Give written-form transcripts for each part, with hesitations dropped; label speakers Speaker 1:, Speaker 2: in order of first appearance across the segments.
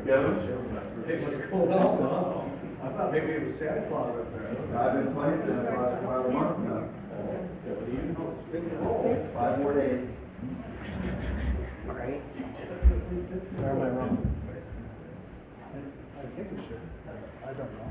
Speaker 1: Hey, what's going on? I thought maybe it was Santa Claus up there.
Speaker 2: I've been playing since about a month now. 5 more days.
Speaker 1: Right. Where am I wrong? I think we should. I don't know.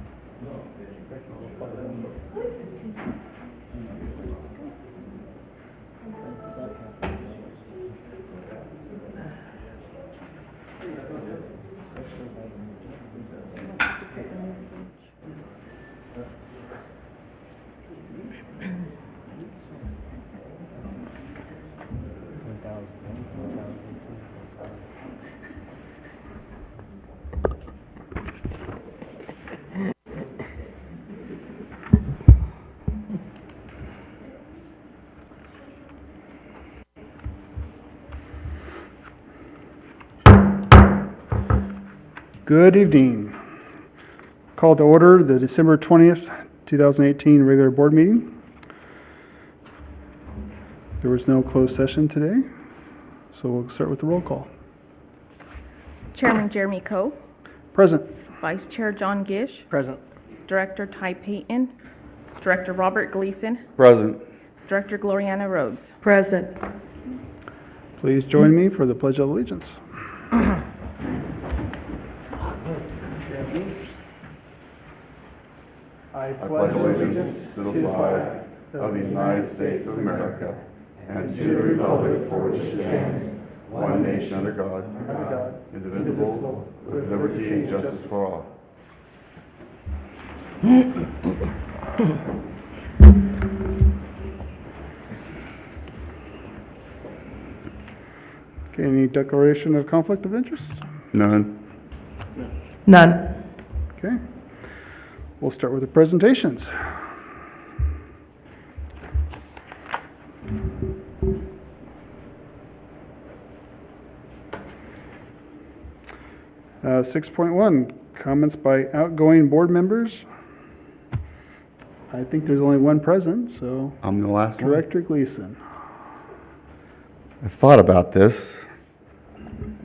Speaker 3: Good evening. Call to order the December 20th, 2018 regular board meeting. There was no closed session today, so we'll start with the roll call.
Speaker 4: Chairman Jeremy Coe,
Speaker 3: Present.
Speaker 4: Vice Chair John Gish,
Speaker 1: Present.
Speaker 4: Director Ty Payton, Director Robert Gleason,
Speaker 2: Present.
Speaker 4: Director Gloriana Rhodes.
Speaker 5: Present.
Speaker 3: Please join me for the Pledge of Allegiance.
Speaker 2: I pledge allegiance to the flag of the United States of America and to the republic for which it stands, one nation under God, indivisible, with liberty and justice for all.
Speaker 3: Okay, any declaration of conflict of interest?
Speaker 2: None.
Speaker 5: None.
Speaker 3: Okay. We'll start with the presentations. Uh, 6.1, comments by outgoing board members. I think there's only one present, so
Speaker 2: I'm the last one.
Speaker 3: Director Gleason.
Speaker 2: I thought about this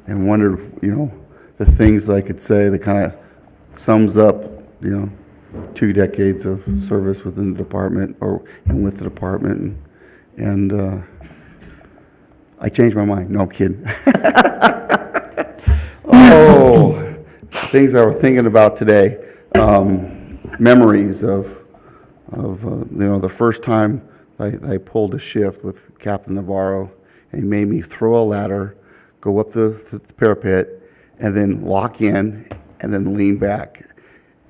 Speaker 2: and wondered, the things I could say that kind of sums up, 2 decades of service within the department and with the department. And I changed my mind. No, I'm kidding. Oh, things I was thinking about today. Memories of the first time I pulled a shift with Captain Navarro, and he made me throw a ladder, go up the parapet, and then lock in, and then lean back.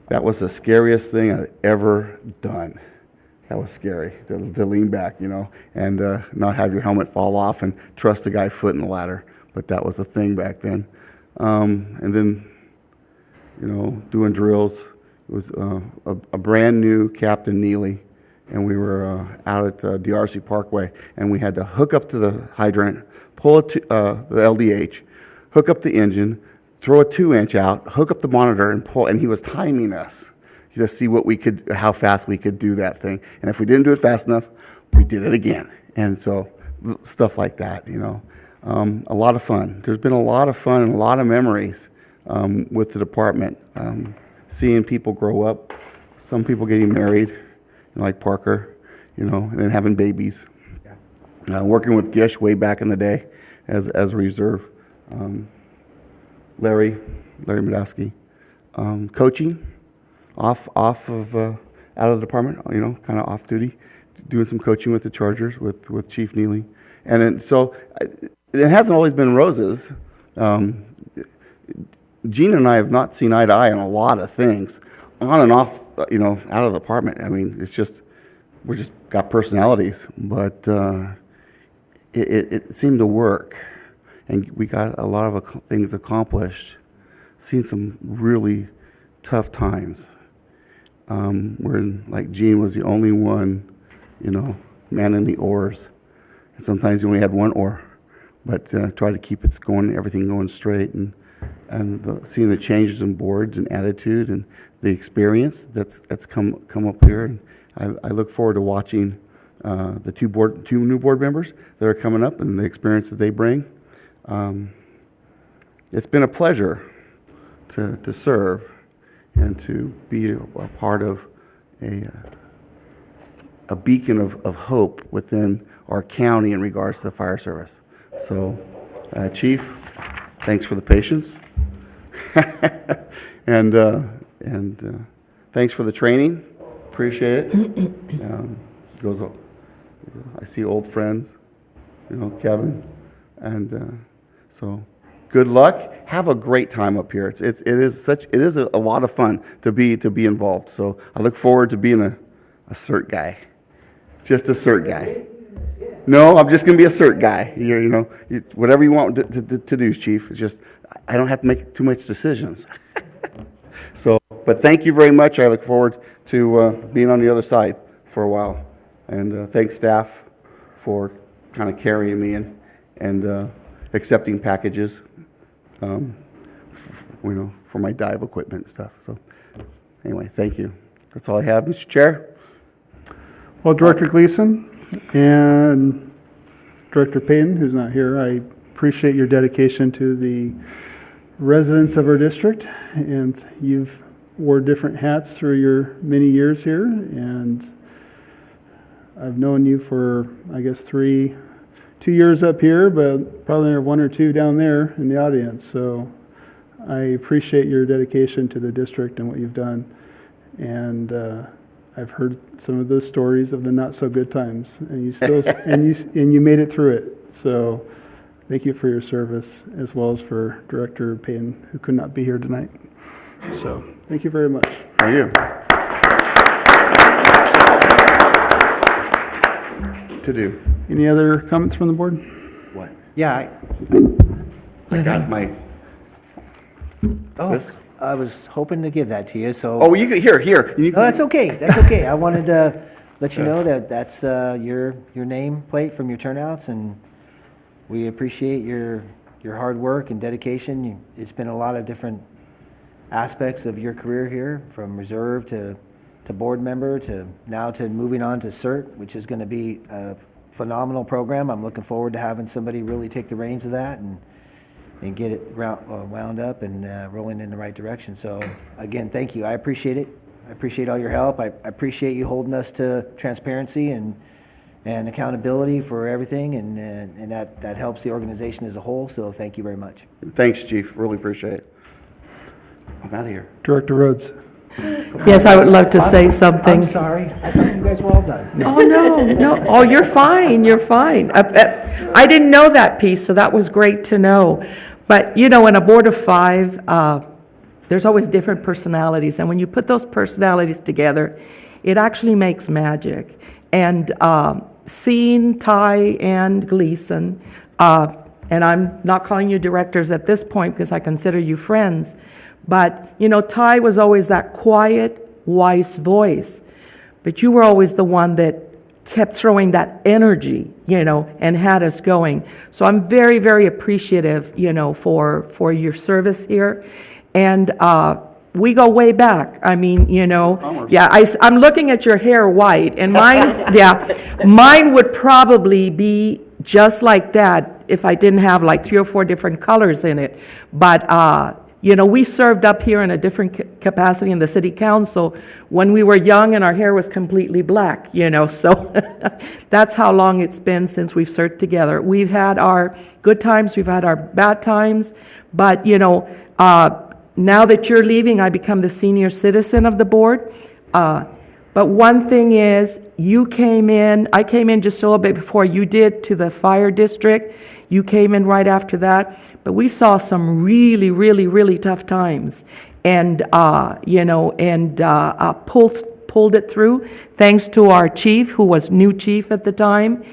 Speaker 2: That was the scariest thing I'd ever done. That was scary, to lean back, and not have your helmet fall off and trust the guy's foot in the ladder. But that was the thing back then. And then, doing drills. It was a brand new Captain Neely, and we were out at DRC Parkway, and we had to hook up to the hydrant, pull it to the LDH, hook up the engine, throw a 2-inch out, hook up the monitor, and pull. And he was timing us to see how fast we could do that thing. And if we didn't do it fast enough, we did it again. And so stuff like that, a lot of fun. There's been a lot of fun and a lot of memories with the department. Seeing people grow up, some people getting married, like Parker, and then having babies. Working with Gish way back in the day as a reserve. Larry Medowski. Coaching, out of the department, kind of off duty, doing some coaching with the Chargers with Chief Neely. And so it hasn't always been roses. Gene and I have not seen eye to eye on a lot of things, on and off, out of the department. I mean, we're just got personalities, but it seemed to work, and we got a lot of things accomplished. Seen some really tough times, where like Gene was the only one, manning the oars, and sometimes you only had one oar, but try to keep everything going straight, and seeing the changes in boards and attitude and the experience that's come up here. And I look forward to watching the two new board members that are coming up and the experience that they bring. It's been a pleasure to serve and to be a part of a beacon of hope within our county in regards to the fire service. So, Chief, thanks for the patience. and thanks for the training. Appreciate it. I see old friends, Kevin, and so good luck. Have a great time up here. It is a lot of fun to be involved. So I look forward to being a CERT guy, just a CERT guy. No, I'm just going to be a CERT guy. Whatever you want to do, Chief. It's just I don't have to make too much decisions. So, but thank you very much. I look forward to being on the other side for a while, and thanks staff for kind of carrying me in and accepting packages, for my dive equipment and stuff. So, anyway, thank you. That's all I have, Mr. Chair.
Speaker 3: Well, Director Gleason and Director Payton, who's not here, I appreciate your dedication to the residents of our district, and you've wore different hats through your many years here, and I've known you for, I guess, 2 years up here, but probably 1 or 2 down there in the audience. So I appreciate your dedication to the district and what you've done. And I've heard some of those stories of the not so good times, and you still and you made it through it. So thank you for your service, as well as for Director Payton, who could not be here tonight. So thank you very much.
Speaker 2: Thank you. To do.
Speaker 3: Any other comments from the board?
Speaker 2: What?
Speaker 6: Yeah,
Speaker 2: I got my.
Speaker 6: oh,
Speaker 2: This?
Speaker 6: I was hoping to give that to you, so.
Speaker 2: Oh, you can, here. You
Speaker 6: No, that's okay, that's okay. I wanted to let you know that that's your name plate from your turnouts, and we appreciate your hard work and dedication. It's been a lot of different aspects of your career here, from reserve to board member to now to moving on to CERT, which is going to be a phenomenal program. I'm looking forward to having somebody really take the reins of that and get it wound up and rolling in the right direction. So again, thank you. I appreciate it. I appreciate all your help. I appreciate you holding us to transparency and accountability for everything, and that helps the organization as a whole. So thank you very much.
Speaker 2: Thanks, Chief. Really appreciate it. I'm out of here.
Speaker 3: Director Rhodes.
Speaker 5: Yes, I would love to say something.
Speaker 6: I'm sorry. I thought you guys were all done.
Speaker 5: Oh, no. Oh, you're fine. I didn't know that piece, so that was great to know. But, in a board of 5, there's always different personalities. And when you put those personalities together, it actually makes magic. And seeing Ty and Gleason, and I'm not calling you directors at this point because I consider you friends, but, Ty was always that quiet, wise voice. But you were always the one that kept throwing that energy, and had us going. So I'm very, very appreciative, for your service here. And we go way back. I mean, I'm looking at your hair white, and mine would probably be just like that if I didn't have like 3 or 4 different colors in it. But, we served up here in a different capacity in the city council when we were young and our hair was completely black, so that's how long it's been since we've served together. We've had our good times, we've had our bad times, but, now that you're leaving, I become the senior citizen of the board. But one thing is, I came in just a little bit before you did to the fire district. You came in right after that. But we saw some really, really, really tough times. And, pulled it through, thanks to our chief, who was new chief at the time.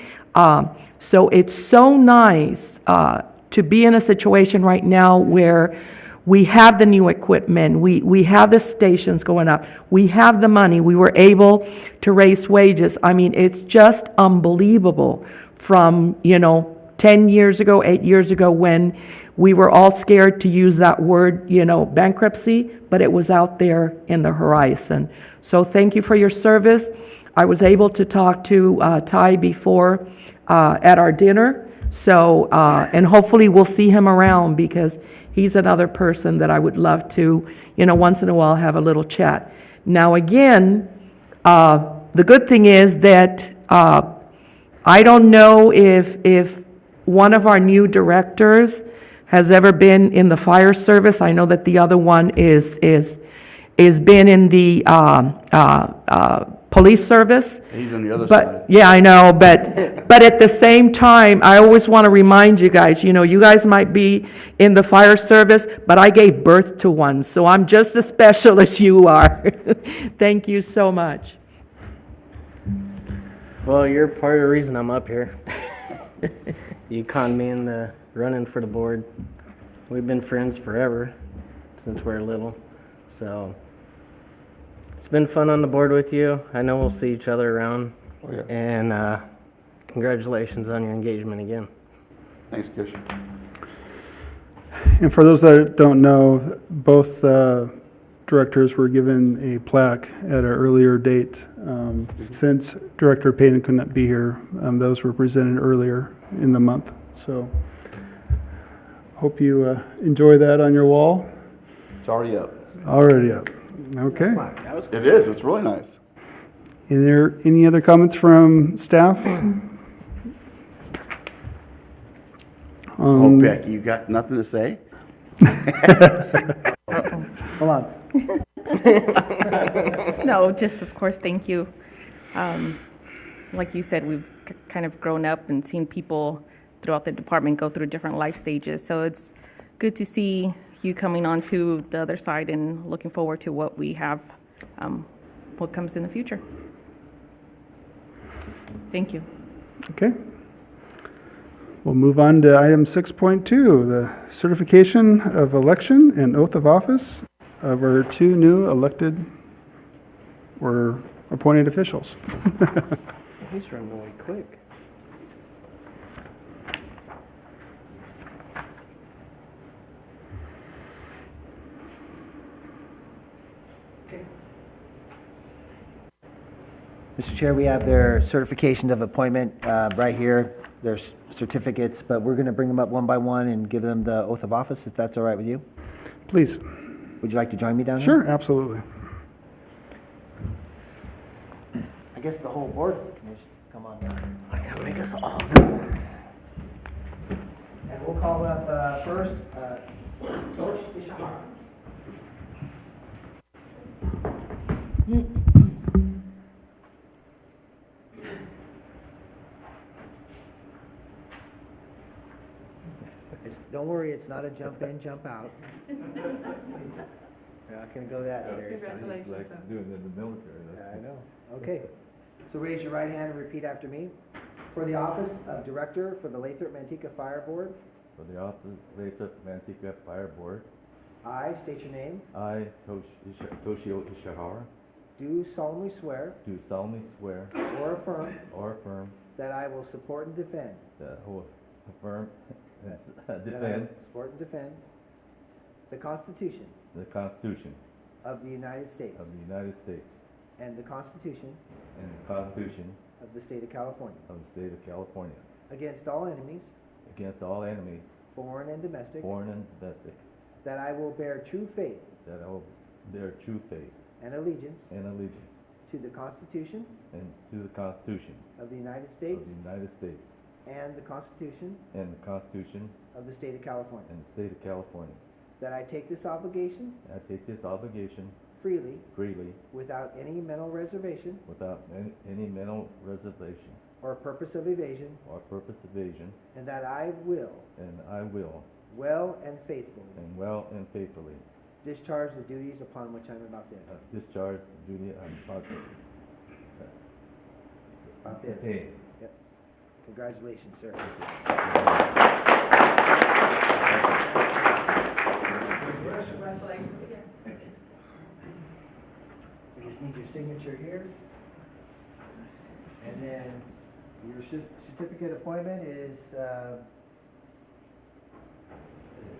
Speaker 5: So it's so nice to be in a situation right now where we have the new equipment, we have the stations going up, we have the money, we were able to raise wages. I mean, it's just unbelievable from, 10 years ago, 8 years ago, when we were all scared to use that word, bankruptcy, but it was out there in the horizon. So thank you for your service. I was able to talk to Ty before at our dinner. So, and hopefully we'll see him around, because he's another person that I would love to, once in a while have a little chat. Now, again, the good thing is that I don't know if one of our new directors has ever been in the fire service. I know that the other one is been in the police service.
Speaker 2: He's on the other
Speaker 5: But,
Speaker 2: side.
Speaker 5: yeah, I know, but at the same time, I always want to remind you guys, you guys might be in the fire service, but I gave birth to one, so I'm just as special as you are. Thank you so much.
Speaker 7: Well, you're part of the reason I'm up here. You conned me into running for the board. We've been friends forever, since we were little. So it's been fun on the board with you. I know we'll see each other around.
Speaker 2: Oh, yeah.
Speaker 7: And congratulations on your engagement again.
Speaker 2: Thanks, Kish.
Speaker 3: And for those that don't know, both directors were given a plaque at an earlier date. Since Director Payton couldn't be here, those were presented earlier in the month. So hope you enjoy that on your wall.
Speaker 2: It's already up.
Speaker 3: Already up. Okay.
Speaker 2: It is, it's really nice.
Speaker 3: Is there any other comments from staff?
Speaker 2: Oh, Becky, you got nothing to say?
Speaker 6: Hold on.
Speaker 4: No, just of course, thank you. Like you said, we've kind of grown up and seen people throughout the department go through different life stages. So it's good to see you coming on to the other side and looking forward to what we have, what comes in the future. Thank you.
Speaker 3: Okay. We'll move on to item 6.2, the certification of election and oath of office of our two new elected or appointed officials.
Speaker 7: He's running away quick.
Speaker 6: Mr. Chair, we have their certification of appointment right here, their certificates, but we're going to bring them up one by one and give them the oath of office, if that's all right with you.
Speaker 3: Please.
Speaker 6: Would you like to join me down here?
Speaker 3: Sure, absolutely.
Speaker 6: I guess the whole board can just come on down.
Speaker 7: I gotta make us all.
Speaker 6: And we'll call up first, George Ishihara. Don't worry, it's not a jump in, jump out. We're not gonna go that serious.
Speaker 8: It's like doing it in the military.
Speaker 6: Yeah, I know. Okay. So raise your right hand and repeat after me. For the office of Director for the Lathrop Manteca Fire Board,
Speaker 8: For the office of Lathrop Manteca Fire Board,
Speaker 6: I state your name,
Speaker 8: I, Toshio Ishihara,
Speaker 6: do solemnly swear
Speaker 8: do solemnly swear
Speaker 6: or affirm
Speaker 8: or affirm
Speaker 6: that I will support and defend
Speaker 8: that I will affirm and
Speaker 6: that I
Speaker 8: defend
Speaker 6: will support and defend the Constitution
Speaker 8: the Constitution
Speaker 6: of the United States
Speaker 8: of the United States
Speaker 6: and the Constitution
Speaker 8: and the Constitution
Speaker 6: of the State of California
Speaker 8: of the State of California
Speaker 6: against all enemies,
Speaker 8: against all enemies,
Speaker 6: foreign and domestic,
Speaker 8: foreign and domestic,
Speaker 6: that I will bear true faith
Speaker 8: that I will bear true faith
Speaker 6: and allegiance
Speaker 8: and allegiance
Speaker 6: to the Constitution
Speaker 8: and to the Constitution
Speaker 6: of the United
Speaker 8: of
Speaker 6: States
Speaker 8: the United States
Speaker 6: and the Constitution
Speaker 8: and the Constitution
Speaker 6: of the State of California,
Speaker 8: and the State of California.
Speaker 6: that I take this obligation
Speaker 8: I take this obligation
Speaker 6: freely
Speaker 8: freely
Speaker 6: without any mental reservation
Speaker 8: without any mental reservation
Speaker 6: or purpose of evasion,
Speaker 8: or purpose evasion,
Speaker 6: and that I will
Speaker 8: and I will,
Speaker 6: well and faithfully
Speaker 8: and well and faithfully,
Speaker 6: discharge the duties upon which I'm about to enter.
Speaker 8: discharge the duty I'm about to
Speaker 6: About to enter.
Speaker 8: pay.
Speaker 6: Congratulations, sir.
Speaker 4: Congratulations again.
Speaker 6: We just need your signature here. And then your certificate appointment is it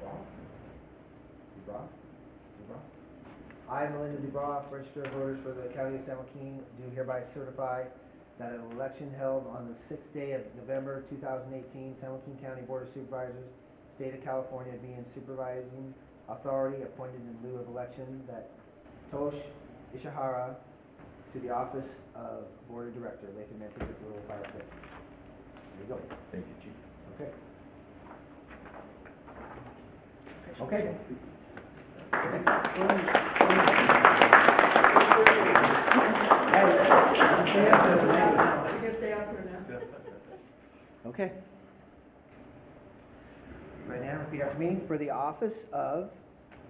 Speaker 6: Roth? DuBrow? I, Melinda DuBrow, Register of Voters for the County of San Joaquin, do hereby certify that an election held on the 6th day of November 2018, San Joaquin County Board of Supervisors, State of California, being supervising authority appointed in lieu of election, that Tosh Ishihara to the office of Board of Director, Lathrop Manteca Fire District. There you go.
Speaker 8: Thank you, Chief.
Speaker 6: Okay. Okay. Okay. Right now, repeat after me. For the office of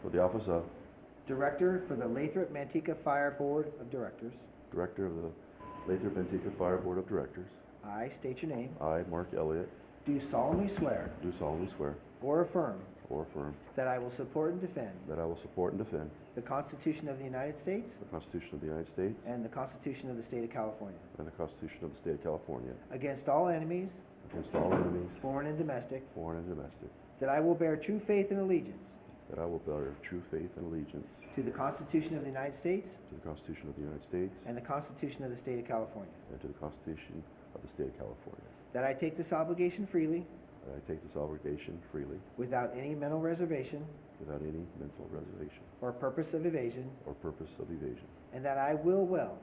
Speaker 8: For the office of
Speaker 6: Director for the Lathrop Manteca Fire Board of Directors,
Speaker 8: Director of the Lathrop Manteca Fire Board of Directors,
Speaker 6: I state your name,
Speaker 8: I, Mark Elliott,
Speaker 6: do solemnly swear
Speaker 8: do solemnly swear
Speaker 6: or affirm
Speaker 8: or affirm
Speaker 6: that I will support and defend
Speaker 8: that I will support and defend
Speaker 6: the Constitution of the United States
Speaker 8: the Constitution of the United States
Speaker 6: and the Constitution of the State of California
Speaker 8: and the Constitution of the State of California
Speaker 6: against all enemies,
Speaker 8: against all enemies,
Speaker 6: foreign and domestic,
Speaker 8: foreign and domestic,
Speaker 6: that I will bear true faith and allegiance
Speaker 8: that I will bear true faith and allegiance
Speaker 6: to the Constitution of the United States
Speaker 8: to the Constitution of the United States
Speaker 6: and the Constitution of the State of California,
Speaker 8: and to the Constitution of the State of California,
Speaker 6: that I take this obligation freely
Speaker 8: that I take this obligation freely
Speaker 6: without any mental reservation
Speaker 8: without any mental reservation
Speaker 6: or purpose of evasion,
Speaker 8: or purpose of evasion,
Speaker 6: and that I will well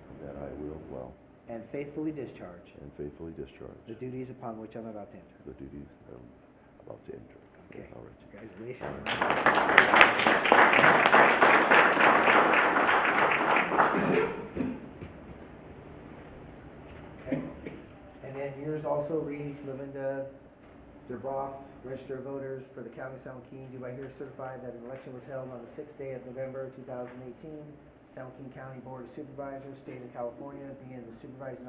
Speaker 8: and that I will well
Speaker 6: and faithfully discharge
Speaker 8: and faithfully discharge
Speaker 6: the duties upon which I'm about to enter.
Speaker 8: the duties that I'm about to enter.
Speaker 6: Okay.
Speaker 8: All right.
Speaker 6: Congratulations. Okay. And then yours also reads Melinda DeBroff, Register of Voters for the County of San Joaquin. Do I hear certified that an election was held on the 6th day of November 2018, San Joaquin County Board of Supervisors, State of California, being the supervising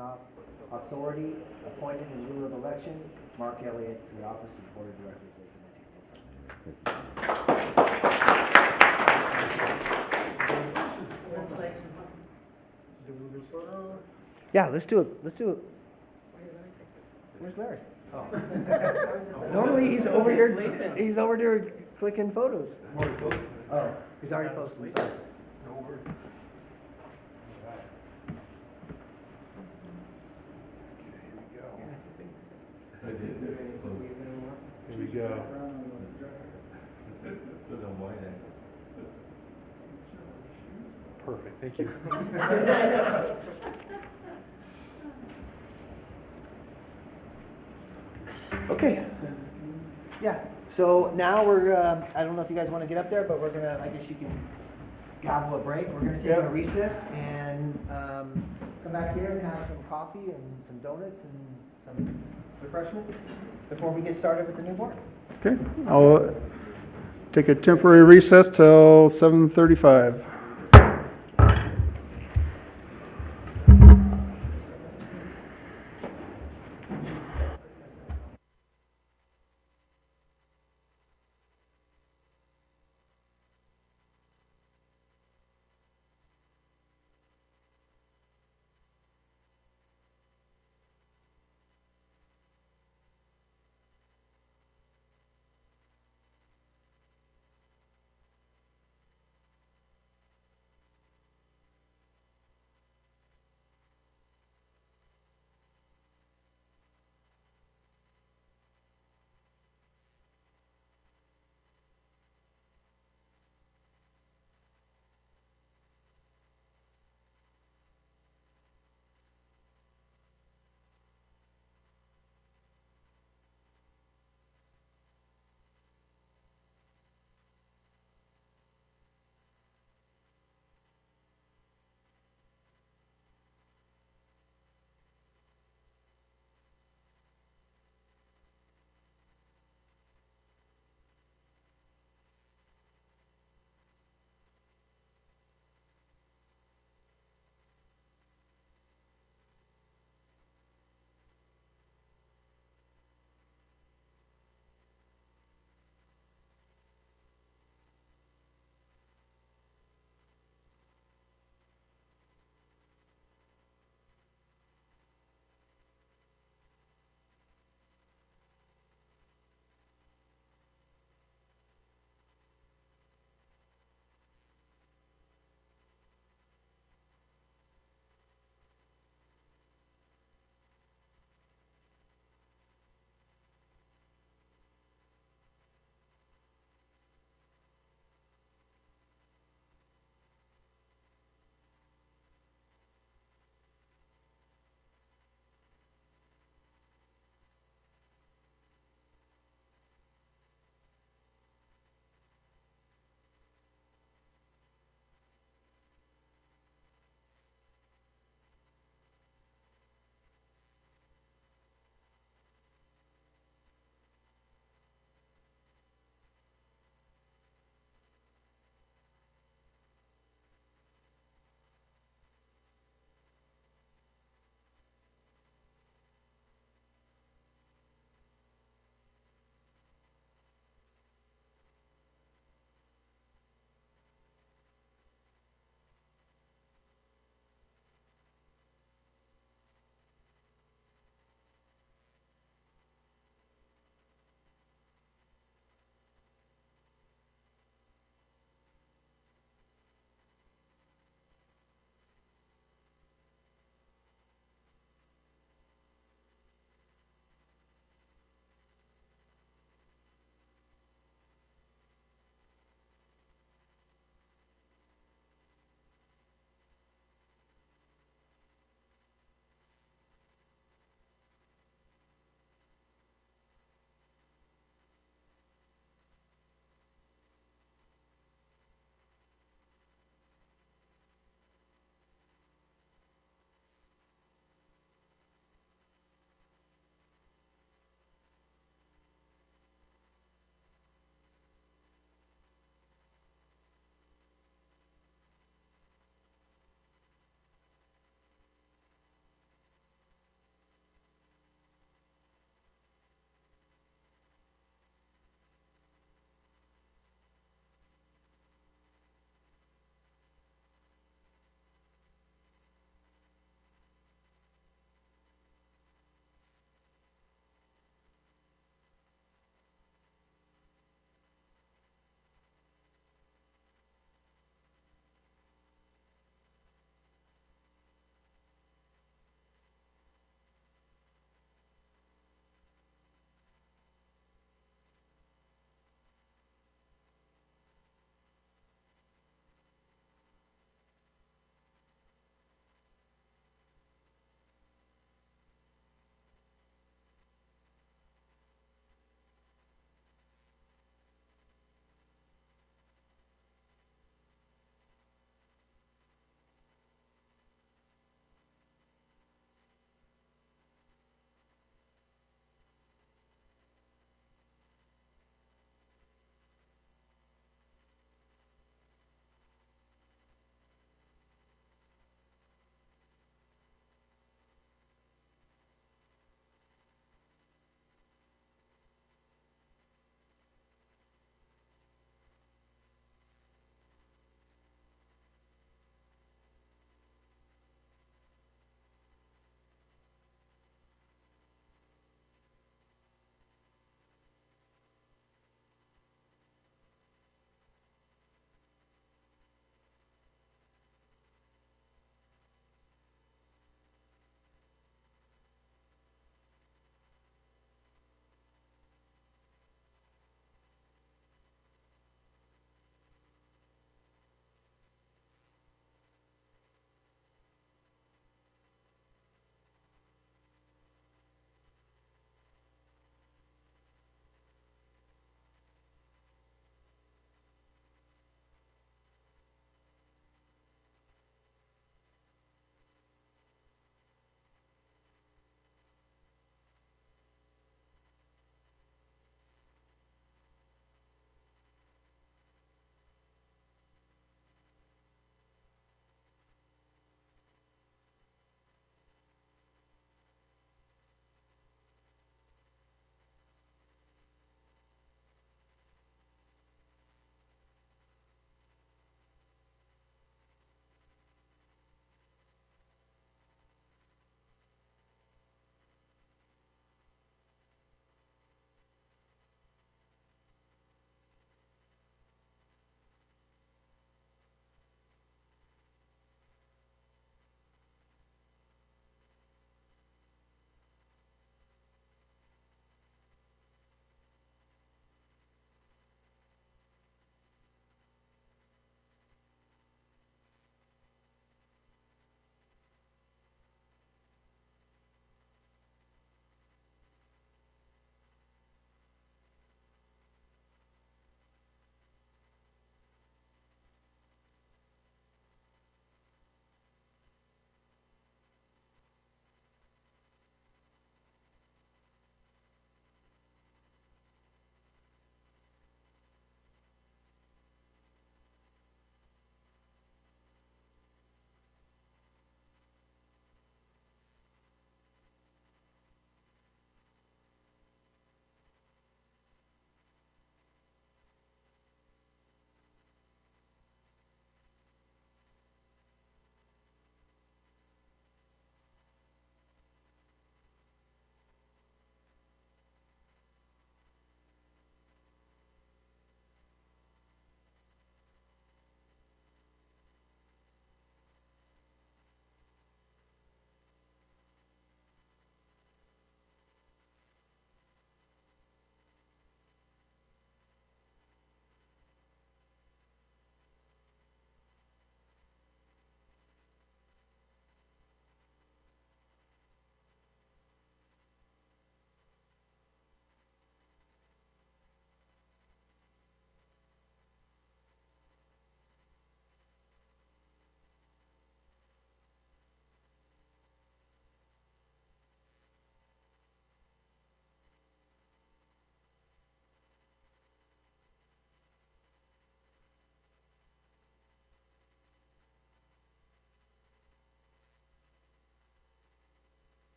Speaker 6: authority appointed in lieu of election, Mark Elliott to the office of Board of Directors. Yeah, let's do it. Let's do it. Where's Larry? Oh. Normally he's over here. He's over there clicking photos. Oh, he's already posted. Sorry.
Speaker 1: Here we go. Perfect, thank you.
Speaker 6: Okay. Yeah. So now we're. I don't know if you guys want to get up there, but we're gonna. I guess you can gavel a break. We're gonna take a recess and come back here and have some coffee and some donuts and some refreshments before we get started with the new board.
Speaker 3: Okay, I'll take a temporary recess till 7:35.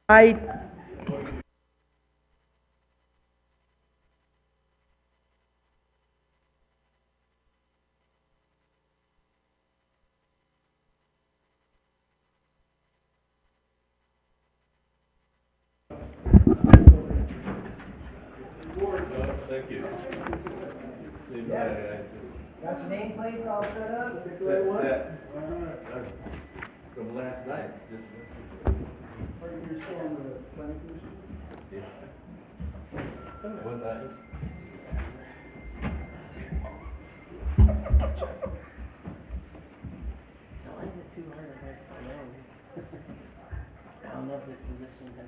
Speaker 5: I,
Speaker 6: Got your nameplates all set up?
Speaker 8: From last night, just.
Speaker 1: You're still on the planning commission?
Speaker 8: One night.
Speaker 7: I don't know if this position has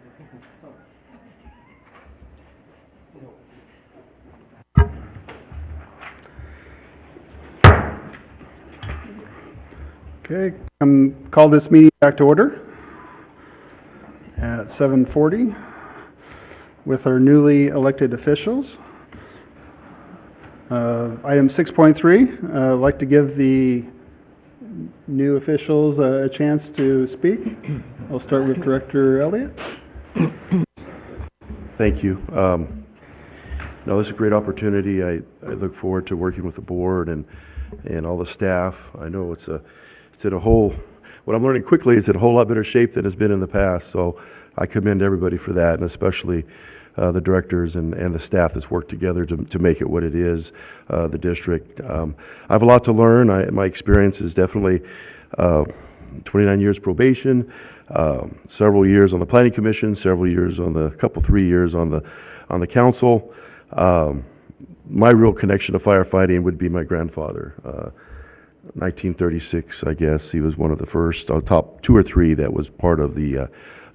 Speaker 3: Okay, call this meeting back to order at 7:40 with our newly elected officials. Item 6.3, I'd like to give the new officials a chance to speak. I'll start with Director Elliott.
Speaker 8: Thank you. No, this is a great opportunity. I look forward to working with the board and all the staff. I know it's in a whole, what I'm learning quickly is in a whole lot better shape than it's been in the past. So I commend everybody for that, and especially the directors and the staff that's worked together to make it what it is, the district. I have a lot to learn. My experience is definitely 29 years probation, several years on the planning commission, several years on the, 3 years on the council. My real connection to firefighting would be my grandfather. 1936, I guess. He was one of the first, top 2 or 3 that was part of the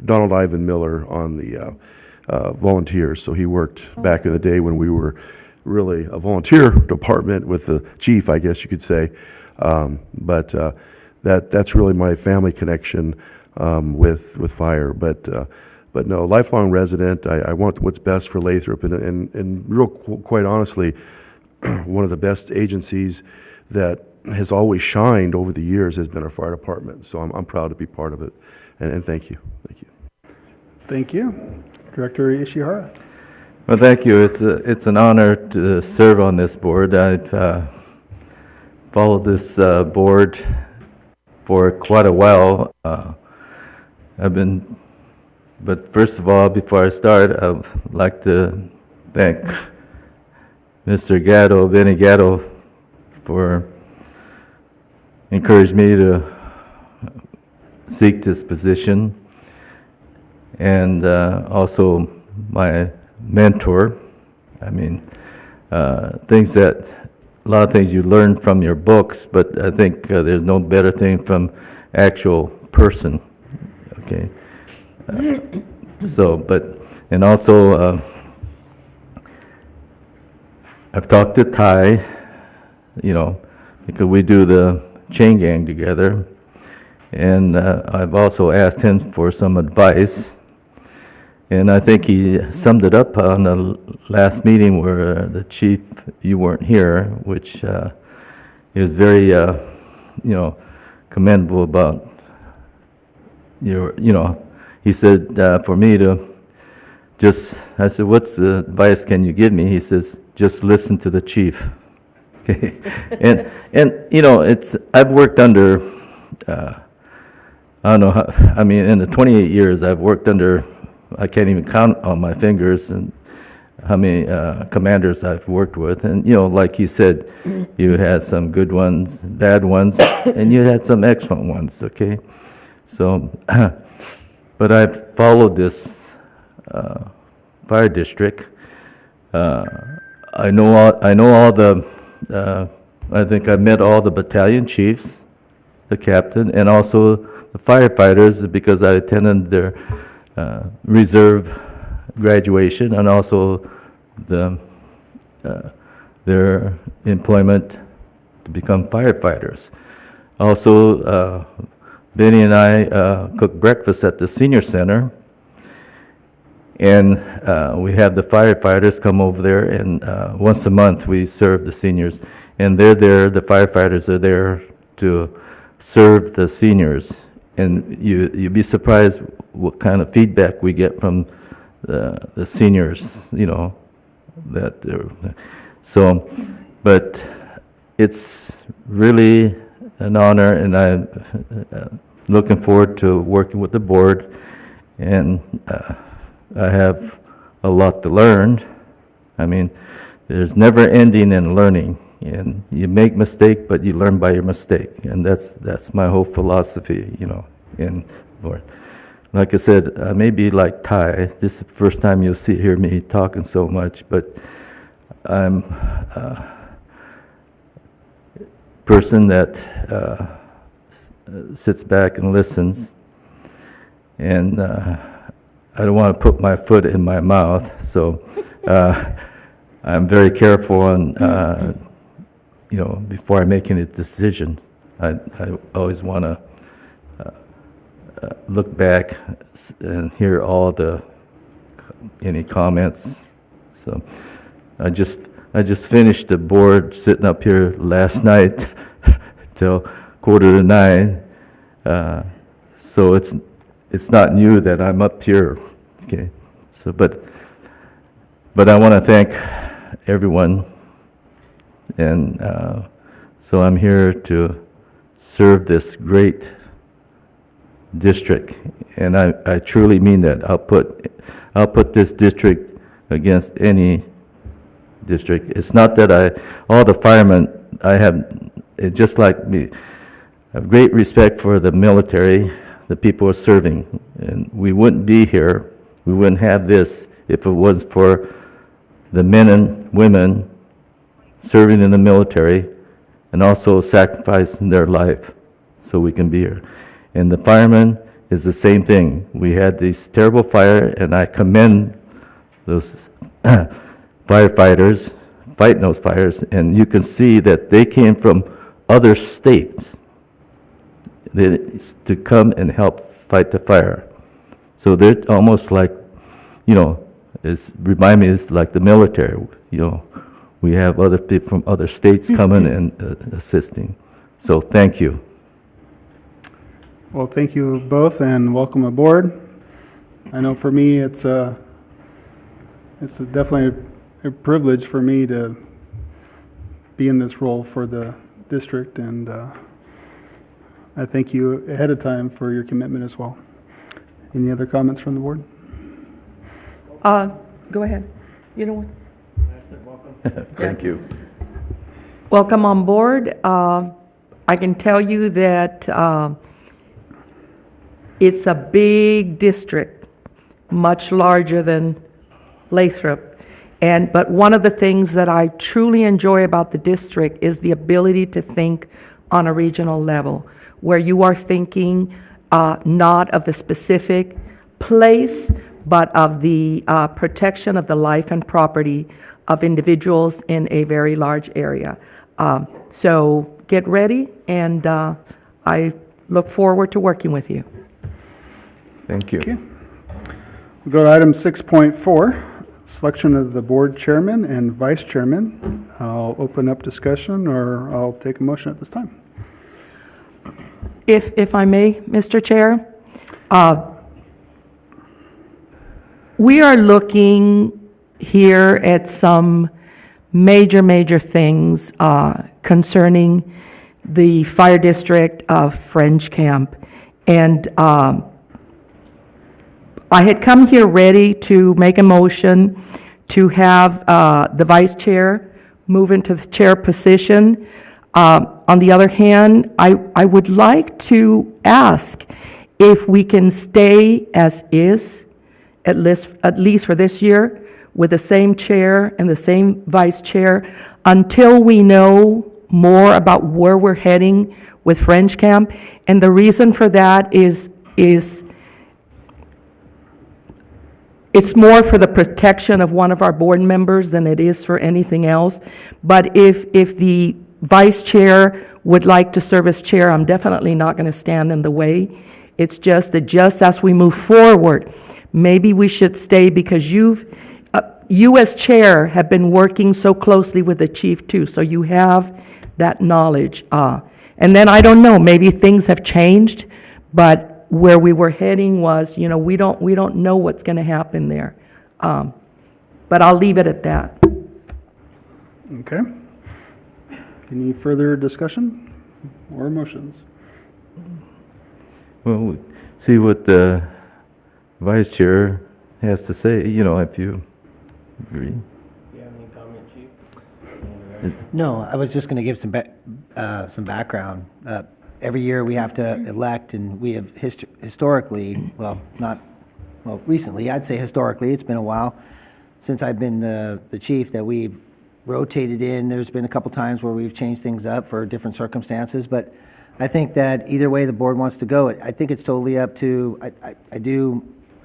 Speaker 8: Donald Ivan Miller on the volunteers. So he worked back in the day when we were really a volunteer department with the chief, I guess you could say. But that's really my family connection with fire. But no, lifelong resident. I want what's best for Lathrop, and real quite honestly, one of the best agencies that has always shined over the years has been our fire department. So I'm proud to be part of it, and thank you. Thank you.
Speaker 3: Thank you. Director Ishihara.
Speaker 9: Well, thank you. It's an honor to serve on this board. I've followed this board for quite a while. But first of all, before I start, I'd like to thank Mr. Benny Gatto, for encouraging me to seek this position, and also my mentor. I mean, a lot of things you learn from your books, but I think there's no better thing from actual person, okay? And also, I've talked to Ty, because we do the chain gang together, and I've also asked him for some advice, and I think he summed it up on the last meeting where the chief, you weren't here, which is very, commendable about he said for me to I said, what's the advice can you give me? He says, just listen to the chief. Okay. And I've worked under, I don't know how, in the 28 years I've worked under, I can't even count on my fingers and how many commanders I've worked with. And, like you said, you had some good ones, bad ones, and you had some excellent ones, okay? So, but I've followed this fire district. I know all the, I think I met all the battalion chiefs, the captain, and also the firefighters, because I attended their reserve graduation, and also their employment to become firefighters. Also, Benny and I cook breakfast at the senior center, and we have the firefighters come over there, and once a month we serve the seniors, and they're there, the firefighters are there to serve the seniors and you'd be surprised what kind of feedback we get from the seniors, you know, that they're, so, but it's really an honor, and I'm looking forward to working with the board, and I have a lot to learn. I mean, there's never ending in learning, and you make mistake, but you learn by your mistake, and that's my whole philosophy, you know. And like I said, I may be like Ty. This is the first time you'll hear me talking so much, but I'm a person that sits back and listens, and I don't want to put my foot in my mouth, so I'm very careful on, you know, before I make any decisions. I always want to look back and hear all any comments. So I just finished the board sitting up here last night till 8:45. So it's not new that I'm up here, okay? So, but I want to thank everyone, and so I'm here to serve this great district, and I truly mean that. I'll put this district against any district. It's not that all the firemen, just like me, I have great respect for the military, the people who are serving, and we wouldn't be here, we wouldn't have this if it was for the men and women serving in the military and also sacrificing their life so we can be here. And the firemen is the same thing. We had this terrible fire, and I commend those firefighters fighting those fires, and you can see that they came from other states to come and help fight the fire. So they're almost like, you know, remind me, it's like the military, you know. We have other people from other states coming and assisting. So thank you.
Speaker 3: Well, thank you both, and welcome aboard. I know for me, it's definitely a privilege for me to be in this role for the district, and I thank you ahead of time for your commitment as well. Any other comments from the board?
Speaker 5: Go ahead. You know what?
Speaker 8: Thank you.
Speaker 5: Welcome on board. I can tell you that it's a big district, much larger than Lathrop. But one of the things that I truly enjoy about the district is the ability to think on a regional level, where you are thinking not of the specific place, but of the protection of the life and property of individuals in a very large area. So get ready, and I look forward to working with you.
Speaker 8: Thank you.
Speaker 3: Okay. We'll go to item 6.4, selection of the board chairman and vice chairman. I'll open up discussion, or I'll take a motion at this time.
Speaker 5: If I may, Mr. Chair, we are looking here at some major things concerning the fire district of French Camp. And I had come here ready to make a motion to have the vice chair move into the chair position. On the other hand, I would like to ask if we can stay as is, at least for this year, with the same chair and the same vice chair, until we know more about where we're heading with French Camp. And the reason for that is it's more for the protection of one of our board members than it is for anything else. But if the vice chair would like to serve as chair, I'm definitely not going to stand in the way. It's just that just as we move forward, maybe we should stay, because you as chair have been working so closely with the chief too, so you have that knowledge. And then I don't know, maybe things have changed, But where we were heading was, we don't know what's going to happen there. But I'll leave it at that.
Speaker 3: Okay. Any further discussion or motions?
Speaker 9: Well, we see what the vice chair has to say, if you agree.
Speaker 7: Do you have any comment, Chief?
Speaker 6: No, I was just going to give some background. Every year we have to elect, and we have historically, recently, I'd say historically, it's been a while since I've been the chief that we've rotated in. There's been a couple times where we've changed things up for different circumstances, but I think that either way the board wants to go, I think it's totally up to,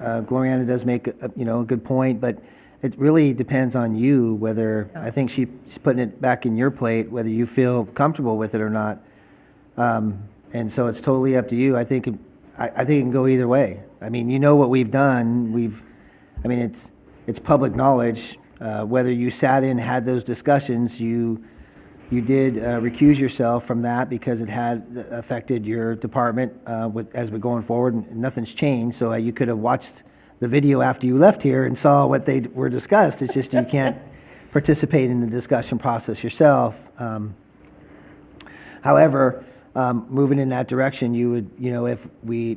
Speaker 6: Gloriana does make a good point, but it really depends on you whether, I think she's putting it back in your plate, whether you feel comfortable with it or not. And so it's totally up to you. I think it can go either way. I mean, what we've done, it's public knowledge. Whether you sat in, had those discussions, you did recuse yourself from that because it had affected your department as we're going forward, and nothing's changed. So you could have watched the video after you left here and saw what they were discussed. It's just you can't participate in the discussion process yourself. However, moving in that direction, you would, if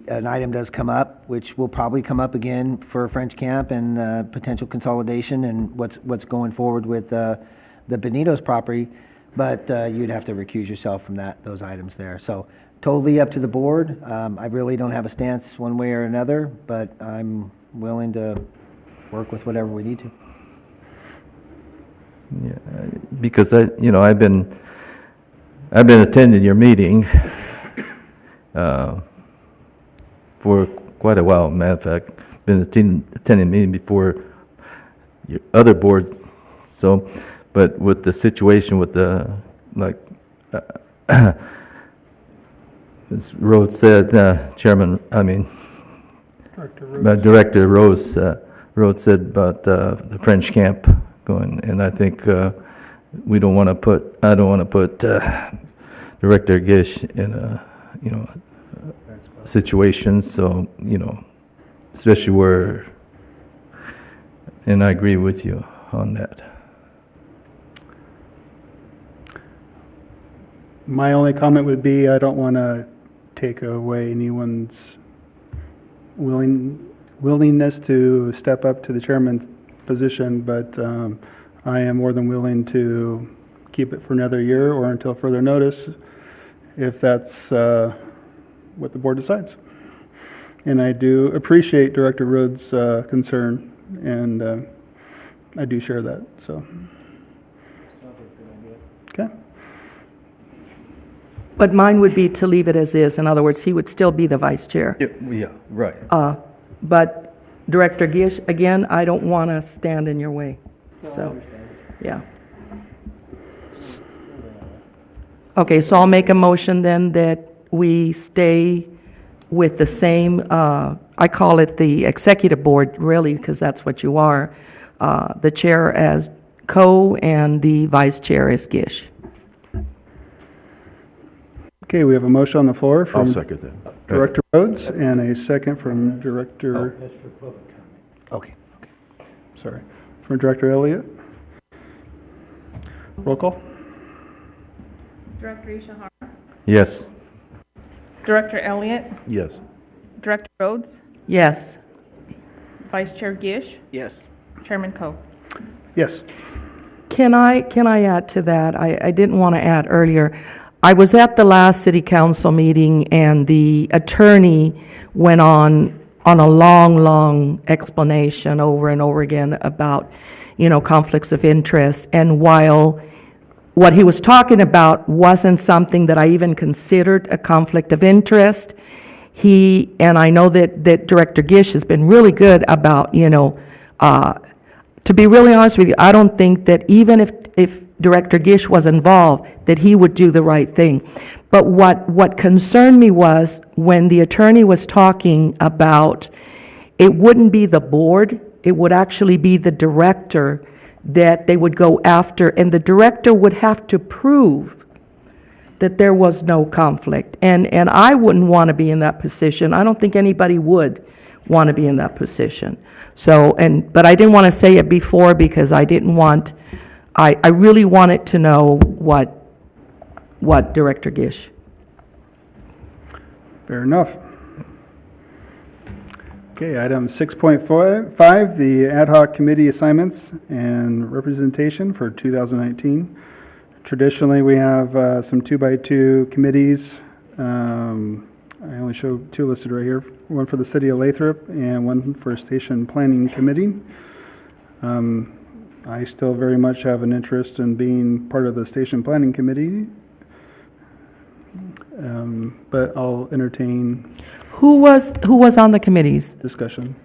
Speaker 6: an item does come up, which will probably come up again for French Camp and potential consolidation and what's going forward with the Benito's property, but you'd have to recuse yourself from those items there. So totally up to the board. I really don't have a stance one way or another, but I'm willing to work with whatever we need to.
Speaker 9: Yeah, because I've been attending your meeting for quite a while. Matter of fact, been attending meeting before your other board. So, but with the situation with as Rhodes said, Director Rhodes said about the French camp going, and I think I don't want to put Director Gish in a situation, so, especially where, and I agree with you on that.
Speaker 3: My only comment would be, I don't want to take away anyone's willingness to step up to the chairman's position, but I am more than willing to keep it for another year or until further notice, if that's what the board decides. And I do appreciate Director Rhodes' concern, and I do share that, so.
Speaker 7: Sounds like a good idea.
Speaker 3: Okay.
Speaker 5: But mine would be to leave it as is. In other words, he would still be the vice chair.
Speaker 9: Yeah, right.
Speaker 5: But Director Gish, again, I don't want to stand in your way. So, yeah. Okay, so I'll make a motion then that we stay with the same, I call it the executive board, really, because that's what you are. The chair as Co. and the vice chair as Gish.
Speaker 3: Okay, we have a motion on the floor
Speaker 8: I'll
Speaker 3: from
Speaker 8: second that.
Speaker 3: Director Rhodes and a second from Director,
Speaker 6: That's for public comment. Okay.
Speaker 3: sorry, from Director Elliott. Roll call?
Speaker 4: Director Ishihara,
Speaker 9: Yes.
Speaker 4: Director Elliott,
Speaker 8: Yes.
Speaker 4: Director Rhodes,
Speaker 5: Yes.
Speaker 4: Vice Chair Gish,
Speaker 7: Yes.
Speaker 4: Chairman Coe.
Speaker 3: Yes.
Speaker 5: Can I add to that? I didn't want to add earlier. I was at the last city council meeting, and the attorney went on a long explanation over and over again about, conflicts of interest. And while what he was talking about wasn't something that I even considered a conflict of interest, and I know that Director Gish has been really good about, to be really honest with you, I don't think that even if Director Gish was involved, that he would do the right thing. But what concerned me was when the attorney was talking about, it wouldn't be the board, it would actually be the director that they would go after, and the director would have to prove that there was no conflict. And I wouldn't want to be in that position. I don't think anybody would want to be in that position. So, but I didn't want to say it before because I didn't want, I really wanted to know what Director Gish.
Speaker 3: Fair enough. Okay, item 6.5, the ad hoc committee assignments and representation for 2019. Traditionally, we have some 2x2 committees. I only show 2 listed right here, one for the city of Lathrop and one for station planning committee. I still very much have an interest in being part of the station planning committee, but I'll entertain
Speaker 5: Who was on the committees?
Speaker 3: discussion.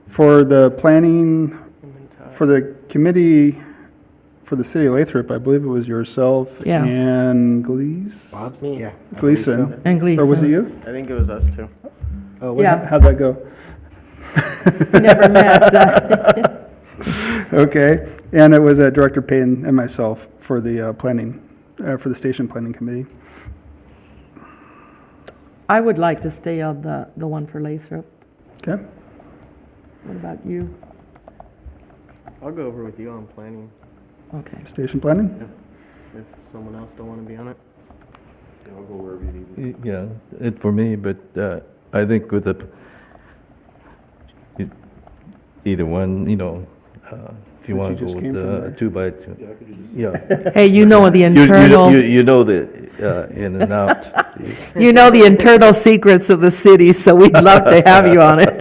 Speaker 3: For the planning, for the committee, for the city of Lathrop, I believe it was yourself
Speaker 5: Yeah.
Speaker 3: and Gleason?
Speaker 6: Bob's?
Speaker 7: Me.
Speaker 6: Yeah. I believe so.
Speaker 3: Gleason.
Speaker 5: And Gleason.
Speaker 3: Or was it you?
Speaker 7: I think it was us too.
Speaker 3: Oh, was
Speaker 5: Yeah.
Speaker 3: it? How'd that go?
Speaker 5: We never met.
Speaker 3: Okay, and it was Director Payton and myself for the planning, for the station planning committee.
Speaker 5: I would like to stay on the one for Lathrop.
Speaker 3: Okay,
Speaker 5: What about you?
Speaker 7: I'll go over with you on planning
Speaker 5: Okay.
Speaker 3: station planning?
Speaker 7: if someone else don't want to be on it.
Speaker 8: Yeah, I'll go wherever you need me.
Speaker 9: Yeah, it for me, but I think with either one, if you
Speaker 3: Since
Speaker 9: want
Speaker 3: you
Speaker 9: to
Speaker 3: just
Speaker 9: go
Speaker 3: came
Speaker 9: with
Speaker 3: from there.
Speaker 9: 2x2.
Speaker 8: Yeah, I could do this.
Speaker 9: Yeah.
Speaker 5: Hey, you know the internal,
Speaker 9: You know the in and out.
Speaker 5: you know the internal secrets of the city, so we'd love to have you on it.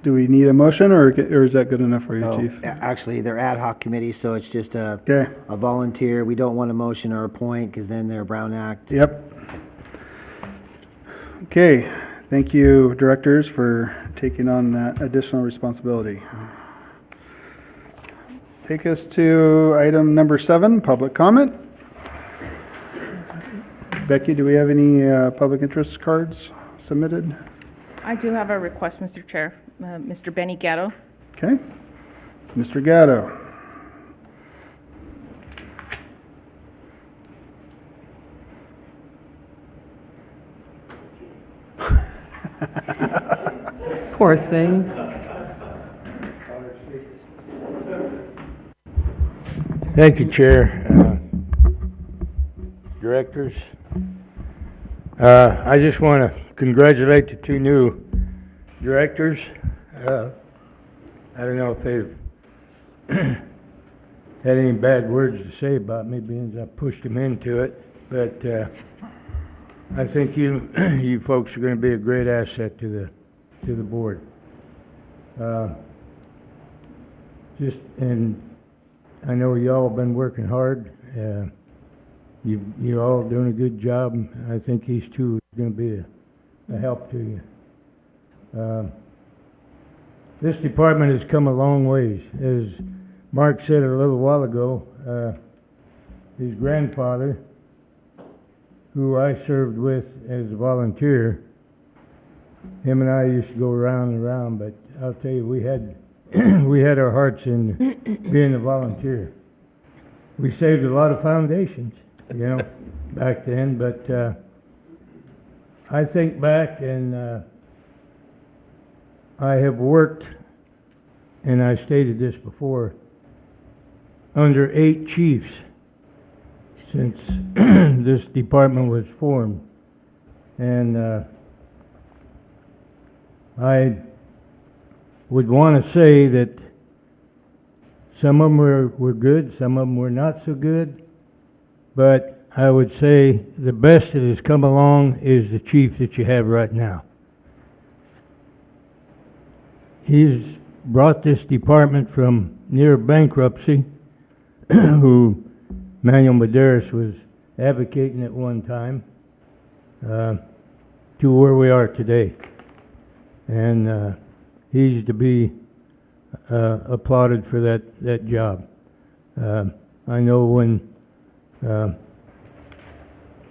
Speaker 3: Do we need a motion, or is that good enough for you,
Speaker 6: Oh,
Speaker 3: chief?
Speaker 6: actually, they're ad hoc committees, so it's just
Speaker 3: Okay,
Speaker 6: a volunteer. We don't want a motion or a point, because then they're Brown Act.
Speaker 3: yep. Okay, thank you, directors, for taking on that additional responsibility. Take us to item number 7, public comment. Becky, do we have any public interest cards submitted?
Speaker 4: I do have a request, Mr. Chair. Mr. Benny Gatto.
Speaker 3: Okay. Mr. Gatto.
Speaker 5: Poor thing.
Speaker 10: Thank you, Chair. Directors, I just want to congratulate the 2 new directors. I don't know if they've had any bad words to say about me, being I pushed them into it, but I think you folks are going to be a great asset to the board. And I know y'all have been working hard. You all doing a good job. I think these 2 are going to be a help to you. This department has come a long ways. As Mark said a little while ago, his grandfather, who I served with as a volunteer, him and I used to go around and around, but I'll tell you, we had we had our hearts in being a volunteer. We saved a lot of foundations, back then, but I think back and I have worked, and I stated this before, under 8 chiefs since this department was formed. And I would want to say that some of them were good, some of them were not so good, but I would say the best that has come along is the chief that you have right now. He's brought this department from near bankruptcy, who Manuel Medeiros was advocating at one time, to where we are today. And he's to be applauded for that job. I know when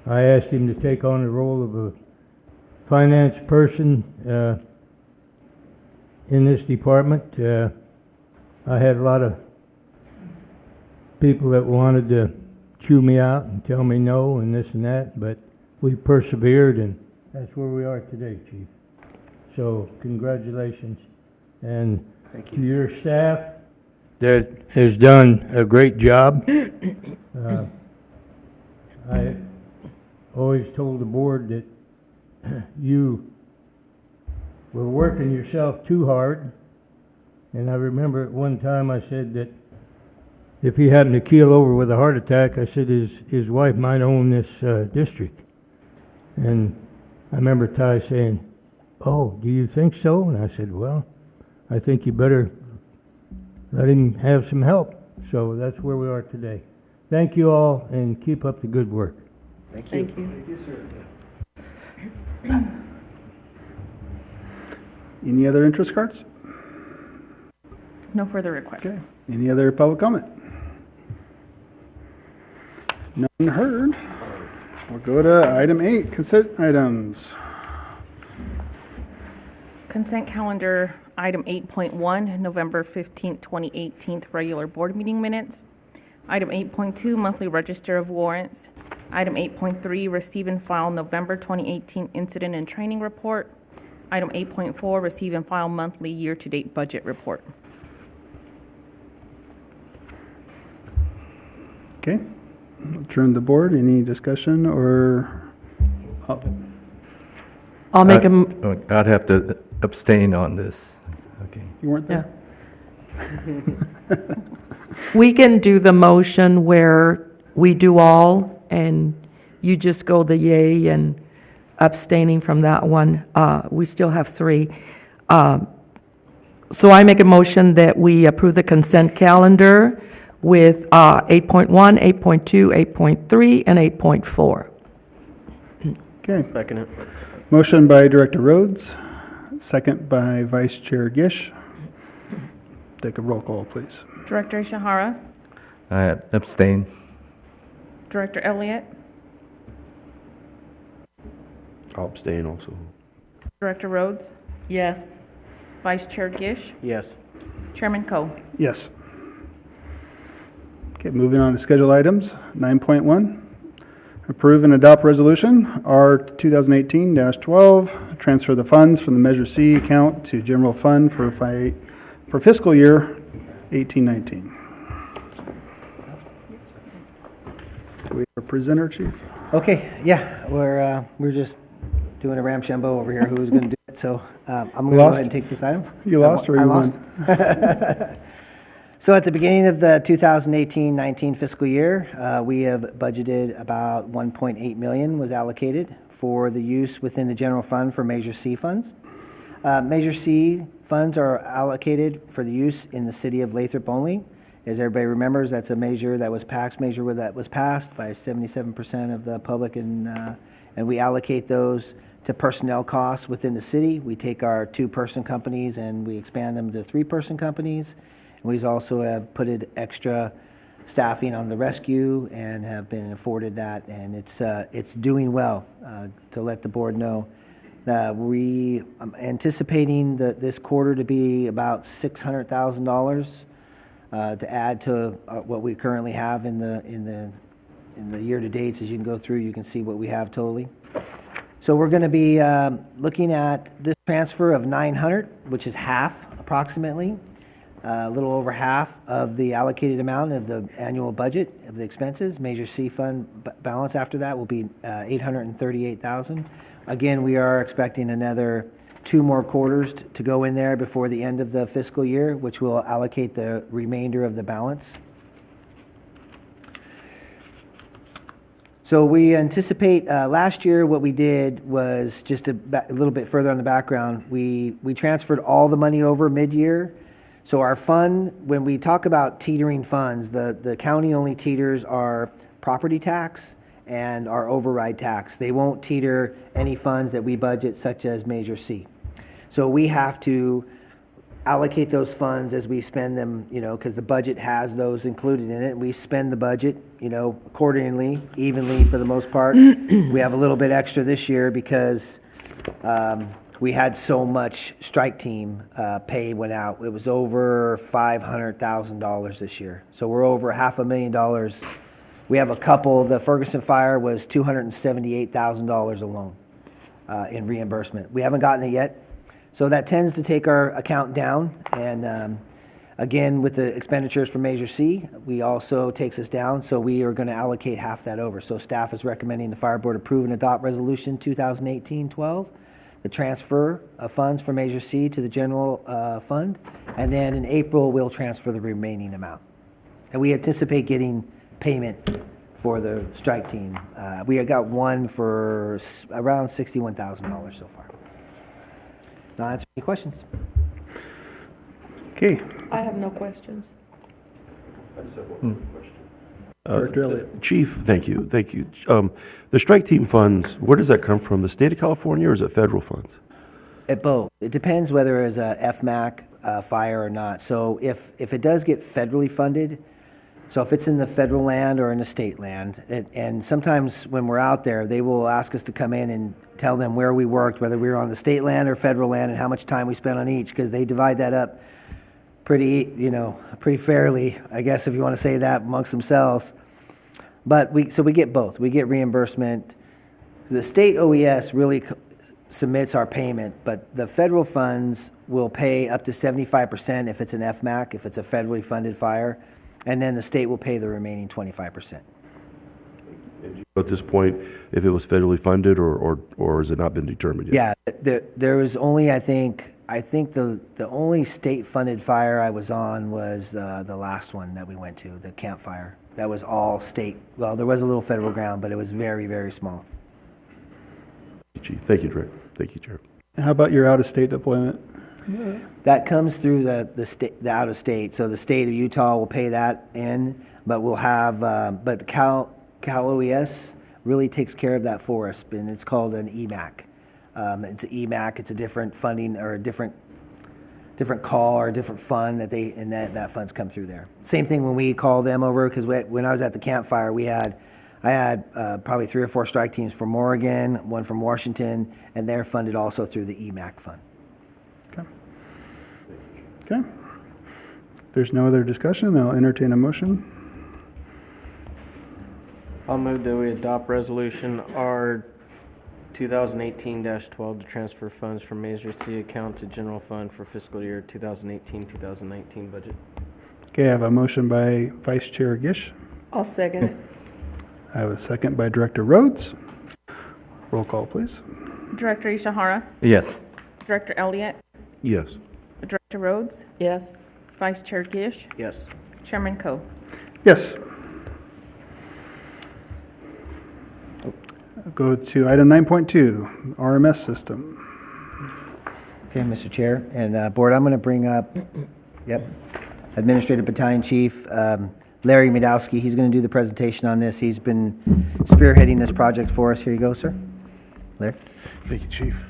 Speaker 10: I asked him to take on the role of a finance person in this department, I had a lot of people that wanted to chew me out and tell me no and this and that, but we persevered, and that's where we are today, Chief. So congratulations. And to your staff that has done a great job. I always told the board that you were working yourself too hard. And I remember at one time I said that if he happened to keel over with a heart attack, I said his wife might own this district. And I remember Ty saying, "Oh, do you think so?" And I said, "Well, I think you better let him have some help." So that's where we are today. Thank you all, and keep up the good work.
Speaker 5: Thank you.
Speaker 3: Any other interest cards?
Speaker 4: No further
Speaker 3: Okay.
Speaker 4: requests.
Speaker 3: Any other public comment? None heard. We'll go to item 8, consent items.
Speaker 4: Consent calendar, item 8.1, November 15th, 2018, regular board meeting minutes. Item 8.2, monthly register of warrants. Item 8.3, receive and file November 2018 incident and training report. Item 8.4, receive and file monthly year-to-date budget report.
Speaker 3: Okay. I'll turn to the board. Any discussion or?
Speaker 5: I'll make a,
Speaker 9: I'd have to abstain on this. Okay.
Speaker 3: You weren't
Speaker 5: yeah.
Speaker 3: there?
Speaker 5: We can do the motion where we do all, and you just go the yay and abstaining from that one. We still have 3. So I make a motion that we approve the consent calendar with 8.1, 8.2, 8.3, and 8.4.
Speaker 3: Okay.
Speaker 7: Second it.
Speaker 3: Motion by Director Rhodes, second by Vice Chair Gish. Take a roll call, please.
Speaker 4: Director Ishihara,
Speaker 9: I abstain.
Speaker 4: Director Elliott,
Speaker 8: I'll abstain also.
Speaker 4: Director Rhodes,
Speaker 5: Yes.
Speaker 4: Vice Chair Gish,
Speaker 7: Yes.
Speaker 4: Chairman Coe.
Speaker 3: Yes. Okay, moving on to scheduled items. 9.1, approve and adopt resolution R 2018-12, transfer the funds from the Measure C account to general fund for fiscal year 18-19. Do we have a presenter, Chief?
Speaker 6: Okay, yeah, we're just doing a Ramshambo over here, who's going to do it, so I'm going to go
Speaker 3: Lost?
Speaker 6: ahead and take this item.
Speaker 3: You lost or
Speaker 6: I
Speaker 3: you
Speaker 6: lost.
Speaker 3: won?
Speaker 6: So at the beginning of the 2018-19 fiscal year, we have budgeted about $1.8 million was allocated for the use within the general fund for Measure C funds. Measure C funds are allocated for the use in the city of Lathrop only. As everybody remembers, that's a measure that was passed by 77% of the public, and we allocate those to personnel costs within the city. We take our 2-person companies and we expand them to 3-person companies. And we also have put extra staffing on the rescue and have been afforded that, and it's doing well. To let the board know, we anticipating this quarter to be about $600,000 to add to what we currently have in the year-to-dates. As you can go through, you can see what we have totally. So we're going to be looking at this transfer of $900,000, which is half approximately. A little over half of the allocated amount of the annual budget of the expenses. Measure C fund balance after that will be $838,000. Again, we are expecting another 2 more quarters to go in there before the end of the fiscal year, which will allocate the remainder of the balance. So we anticipate, last year what we did was, just a little bit further on the background, we transferred all the money over mid-year. So our fund, when we talk about teetering funds, the county only teeters our property tax and our override tax. They won't teeter any funds that we budget, such as Measure C. So we have to allocate those funds as we spend them, because the budget has those included in it. We spend the budget, accordingly, evenly for the most part. We have a little bit extra this year because we had so much strike team pay went out. It was over $500,000 this year. So we're over $500,000. We have a couple, the Ferguson fire was $278,000 alone in reimbursement. We haven't gotten it yet. So that tends to take our account down. And again, with the expenditures for Measure C, we also takes us down. So we are going to allocate half that over. So staff is recommending the fire board approve and adopt resolution 2018-12, the transfer of funds for Measure C to the general fund. And then in April, we'll transfer the remaining amount. And we anticipate getting payment for the strike team. We got one for around $61,000 so far. Now answer any questions.
Speaker 3: Okay,
Speaker 5: I have no questions.
Speaker 8: I just have one quick question.
Speaker 3: Director Elliott.
Speaker 8: Chief, thank you. The strike team funds, where does that come from? The state of California, or is it federal funds?
Speaker 6: At both. It depends whether it's a FMAC fire or not. So if it does get federally funded, so if it's in the federal land or in the state land, and sometimes when we're out there, they will ask us to come in and tell them where we worked, whether we were on the state land or federal land, and how much time we spent on each, because they divide that up pretty fairly, I guess, if you want to say that, amongst themselves. But we get both. We get reimbursement. The state OES really submits our payment, but the federal funds will pay up to 75% if it's an FMAC, if it's a federally funded fire, and then the state will pay the remaining 25%.
Speaker 8: At this point, if it was federally funded, or has it not been determined yet?
Speaker 6: Yeah, there was only, I think the only state-funded fire I was on was the last one that we went to, the campfire. That was all state. Well, there was a little federal ground, but it was very, very small.
Speaker 8: Chief, thank you, Director. Thank you, Chair.
Speaker 3: How about your out-of-state deployment?
Speaker 6: That comes through the out-of-state. So the state of Utah will pay that in, but we'll have, but the Cal OES really takes care of that for us, and it's called an EMAC. It's an EMAC. It's a different funding or a different call or a different fund that funds come through there. Same thing when we call them over, because when I was at the campfire, I had probably 3 or 4 strike teams from Oregon, one from Washington, and they're funded also through the EMAC fund.
Speaker 3: Okay. If there's no other discussion, I'll entertain a motion.
Speaker 7: I'll move that we adopt resolution R 2018-12 to transfer funds from Measure C account to general fund for fiscal year 2018-2019 budget.
Speaker 3: Okay, I have a motion by Vice Chair Gish.
Speaker 5: I'll second it.
Speaker 3: I have a second by Director Rhodes. Roll call, please.
Speaker 4: Director Ishihara,
Speaker 9: Yes.
Speaker 4: Director Elliott,
Speaker 8: Yes.
Speaker 4: Director Rhodes,
Speaker 5: Yes.
Speaker 4: Vice Chair Gish,
Speaker 7: Yes.
Speaker 4: Chairman Coe.
Speaker 3: Yes. Go to item 9.2, RMS system.
Speaker 6: Okay, Mr. Chair and Board, I'm going to bring up, Administrative Battalion Chief Larry Medowski. He's going to do the presentation on this. He's been spearheading this project for us. Here you go, sir. Larry.
Speaker 1: Thank you, Chief.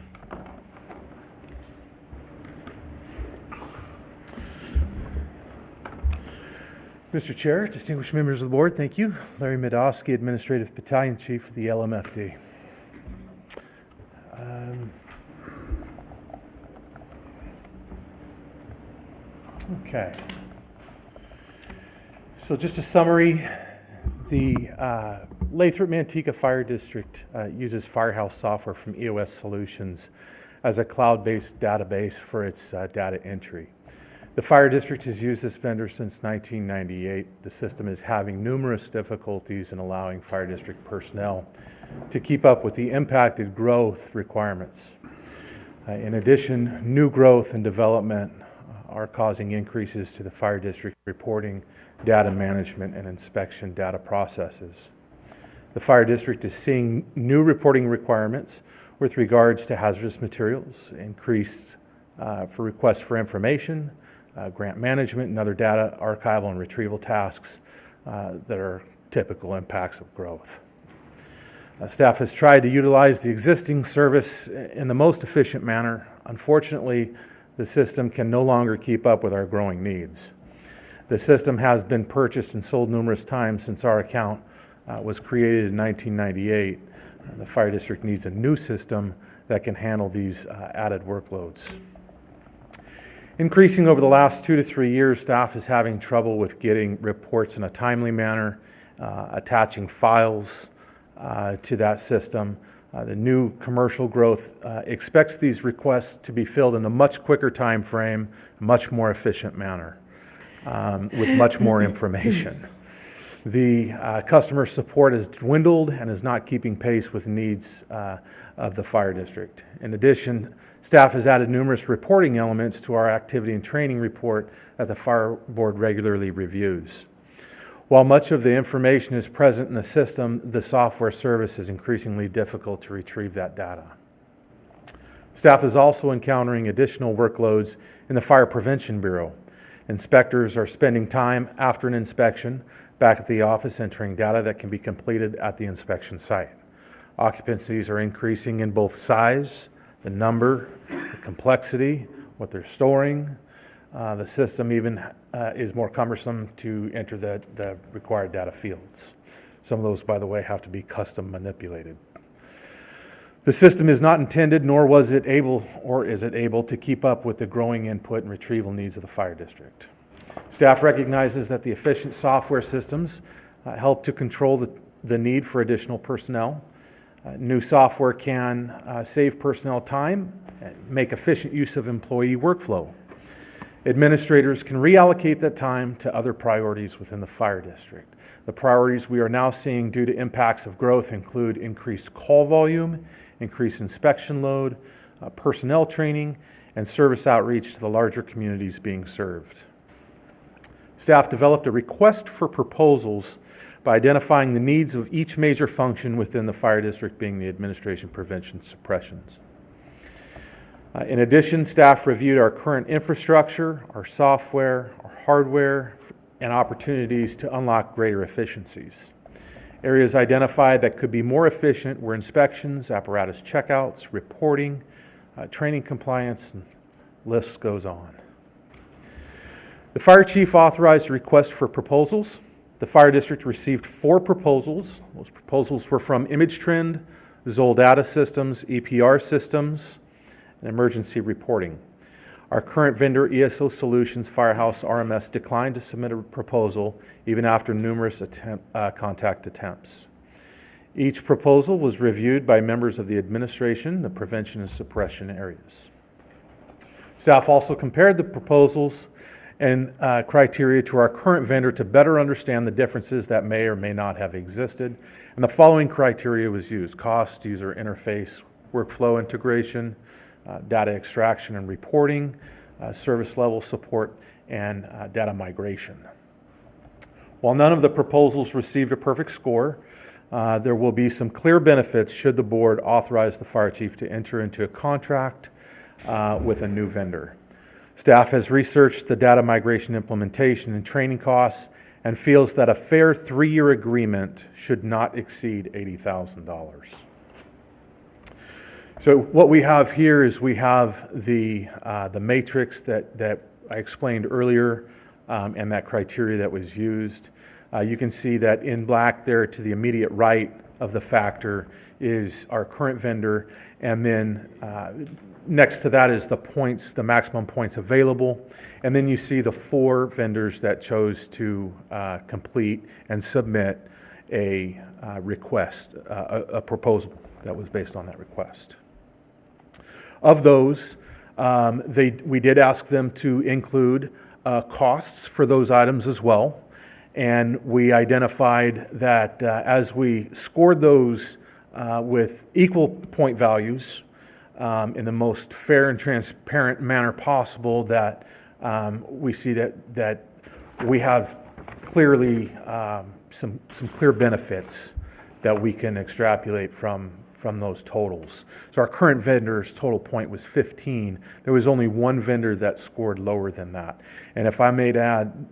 Speaker 1: Mr. Chair, distinguished members of the board, thank you. Larry Medowski, Administrative Battalion Chief for the LMFD. Okay. So just a summary, the Lathrop Manteca Fire District uses Firehouse software from EOS Solutions as a cloud-based database for its data entry. The fire district has used this vendor since 1998. The system is having numerous difficulties in allowing fire district personnel to keep up with the impacted growth requirements. In addition, new growth and development are causing increases to the fire district reporting, data management, and inspection data processes. The fire district is seeing new reporting requirements with regards to hazardous materials, increased for requests for information, grant management, and other data archival and retrieval tasks that are typical impacts of growth. Staff has tried to utilize the existing service in the most efficient manner. Unfortunately, the system can no longer keep up with our growing needs. The system has been purchased and sold numerous times since our account was created in 1998. The fire district needs a new system that can handle these added workloads. Increasing over the last 2 to 3 years, staff is having trouble with getting reports in a timely manner, attaching files to that system. The new commercial growth expects these requests to be filled in a much quicker time frame, much more efficient manner, with much more information. The customer support has dwindled and is not keeping pace with needs of the fire district. In addition, staff has added numerous reporting elements to our activity and training report that the fire board regularly reviews. While much of the information is present in the system, the software service is increasingly difficult to retrieve that data. Staff is also encountering additional workloads in the Fire Prevention Bureau. Inspectors are spending time after an inspection back at the office entering data that can be completed at the inspection site. Occupancies are increasing in both size, the number, the complexity, what they're storing. The system even is more cumbersome to enter the required data fields. Some of those, by the way, have to be custom manipulated. The system is not intended, nor was it able, or is it able, to keep up with the growing input and retrieval needs of the fire district. Staff recognizes that the efficient software systems help to control the need for additional personnel. New software can save personnel time and make efficient use of employee workflow. Administrators can reallocate that time to other priorities within the fire district. The priorities we are now seeing due to impacts of growth include increased call volume, increased inspection load, personnel training, and service outreach to the larger communities being served. Staff developed a request for proposals by identifying the needs of each major function within the fire district, being the administration, prevention, suppressions. In addition, staff reviewed our current infrastructure, our software, our hardware, and opportunities to unlock greater efficiencies. Areas identified that could be more efficient were inspections, apparatus checkouts, reporting, training compliance, and list goes on. The fire chief authorized a request for proposals. The fire district received 4 proposals. Those proposals were from Image Trend, Zoll Data Systems, EPR Systems, and Emergency Reporting. Our current vendor, ESO Solutions Firehouse RMS, declined to submit a proposal even after numerous contact attempts. Each proposal was reviewed by members of the administration, the prevention and suppression areas. Staff also compared the proposals and criteria to our current vendor to better understand the differences that may or may not have existed. And the following criteria was used: cost, user interface, workflow integration, data extraction and reporting, service level support, and data migration. While none of the proposals received a perfect score, there will be some clear benefits should the board authorize the fire chief to enter into a contract with a new vendor. Staff has researched the data migration implementation and training costs and feels that a fair 3-year agreement should not exceed $80,000. So what we have here is we have the matrix that I explained earlier and that criteria that was used. You can see that in black there to the immediate right of the factor is our current vendor, and then next to that is the points, the maximum points available, and then you see the 4 vendors that chose to complete and submit a request, a proposal that was based on that request. Of those, we did ask them to include costs for those items as well, and we identified that as we scored those with equal point values in the most fair and transparent manner possible, that we see that we have clearly some clear benefits that we can extrapolate from those totals. So our current vendor's total point was 15. There was only one vendor that scored lower than that. And if I may add,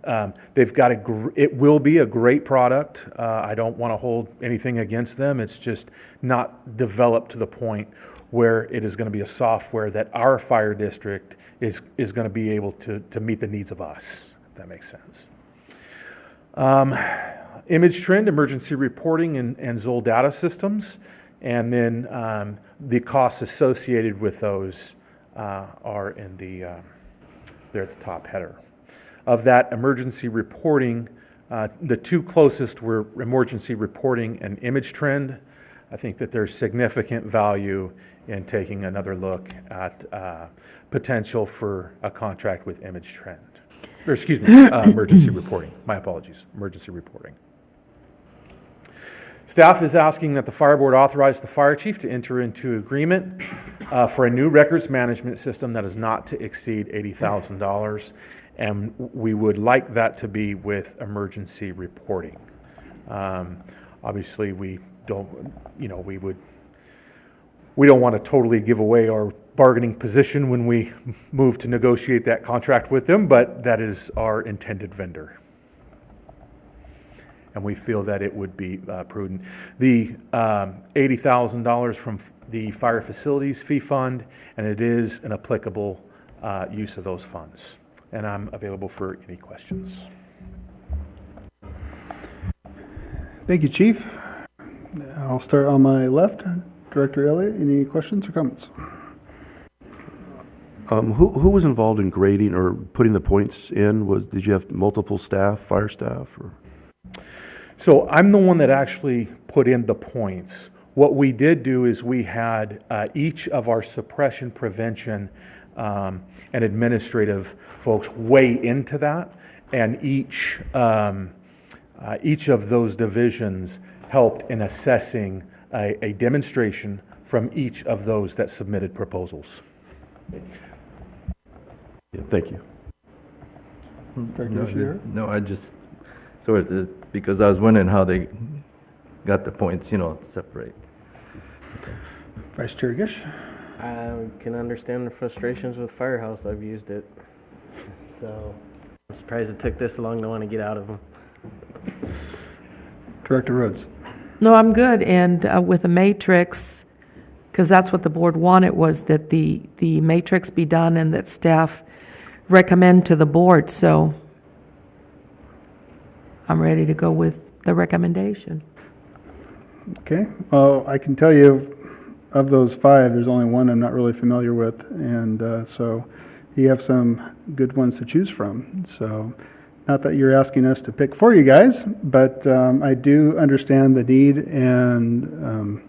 Speaker 1: they've got it will be a great product. I don't want to hold anything against them. It's just not developed to the point where it is going to be a software that our fire district is going to be able to meet the needs of us, if that makes sense. Image Trend, Emergency Reporting, and Zoll Data Systems And then the costs associated with those are in they're at the top header. Of that emergency reporting, the two closest were emergency reporting and image trend. I think that there's significant value in taking another look at potential for a contract with image trend. Or excuse me, emergency reporting. My apologies, emergency reporting. Staff is asking that the fire board authorize the fire chief to enter into agreement for a new records management system that is not to exceed $80,000. And we would like that to be with emergency reporting. Obviously, we don't want to totally give away our bargaining position when we move to negotiate that contract with them, but that is our intended vendor. And we feel that it would be prudent. The $80,000 from the fire facilities fee fund, and it is an applicable use of those funds. And I'm available for any questions.
Speaker 3: Thank you, Chief. I'll start on my left. Director Elliott, any questions or comments?
Speaker 8: Who was involved in grading or putting the points in? Did you have multiple staff, fire staff? Or?
Speaker 1: So I'm the one that actually put in the points. What we did do is we had each of our suppression prevention and administrative folks weigh into that, and each of those divisions helped in assessing a demonstration from each of those that submitted proposals.
Speaker 8: Yeah, thank you.
Speaker 9: No, I just, because I was wondering how they got the points, separate.
Speaker 3: Vice Chair Gish.
Speaker 7: I can understand the frustrations with Firehouse. I've used it. So I'm surprised it took this long to want to get out of them.
Speaker 3: Director Rhodes.
Speaker 5: No, I'm good. And with the matrix, because that's what the board wanted, was that the matrix be done and that staff recommend to the board. So I'm ready to go with the recommendation.
Speaker 3: Okay, well, I can tell you, of those 5, there's only one I'm not really familiar with, and so you have some good ones to choose from. So, not that you're asking us to pick for you guys, but I do understand the need, and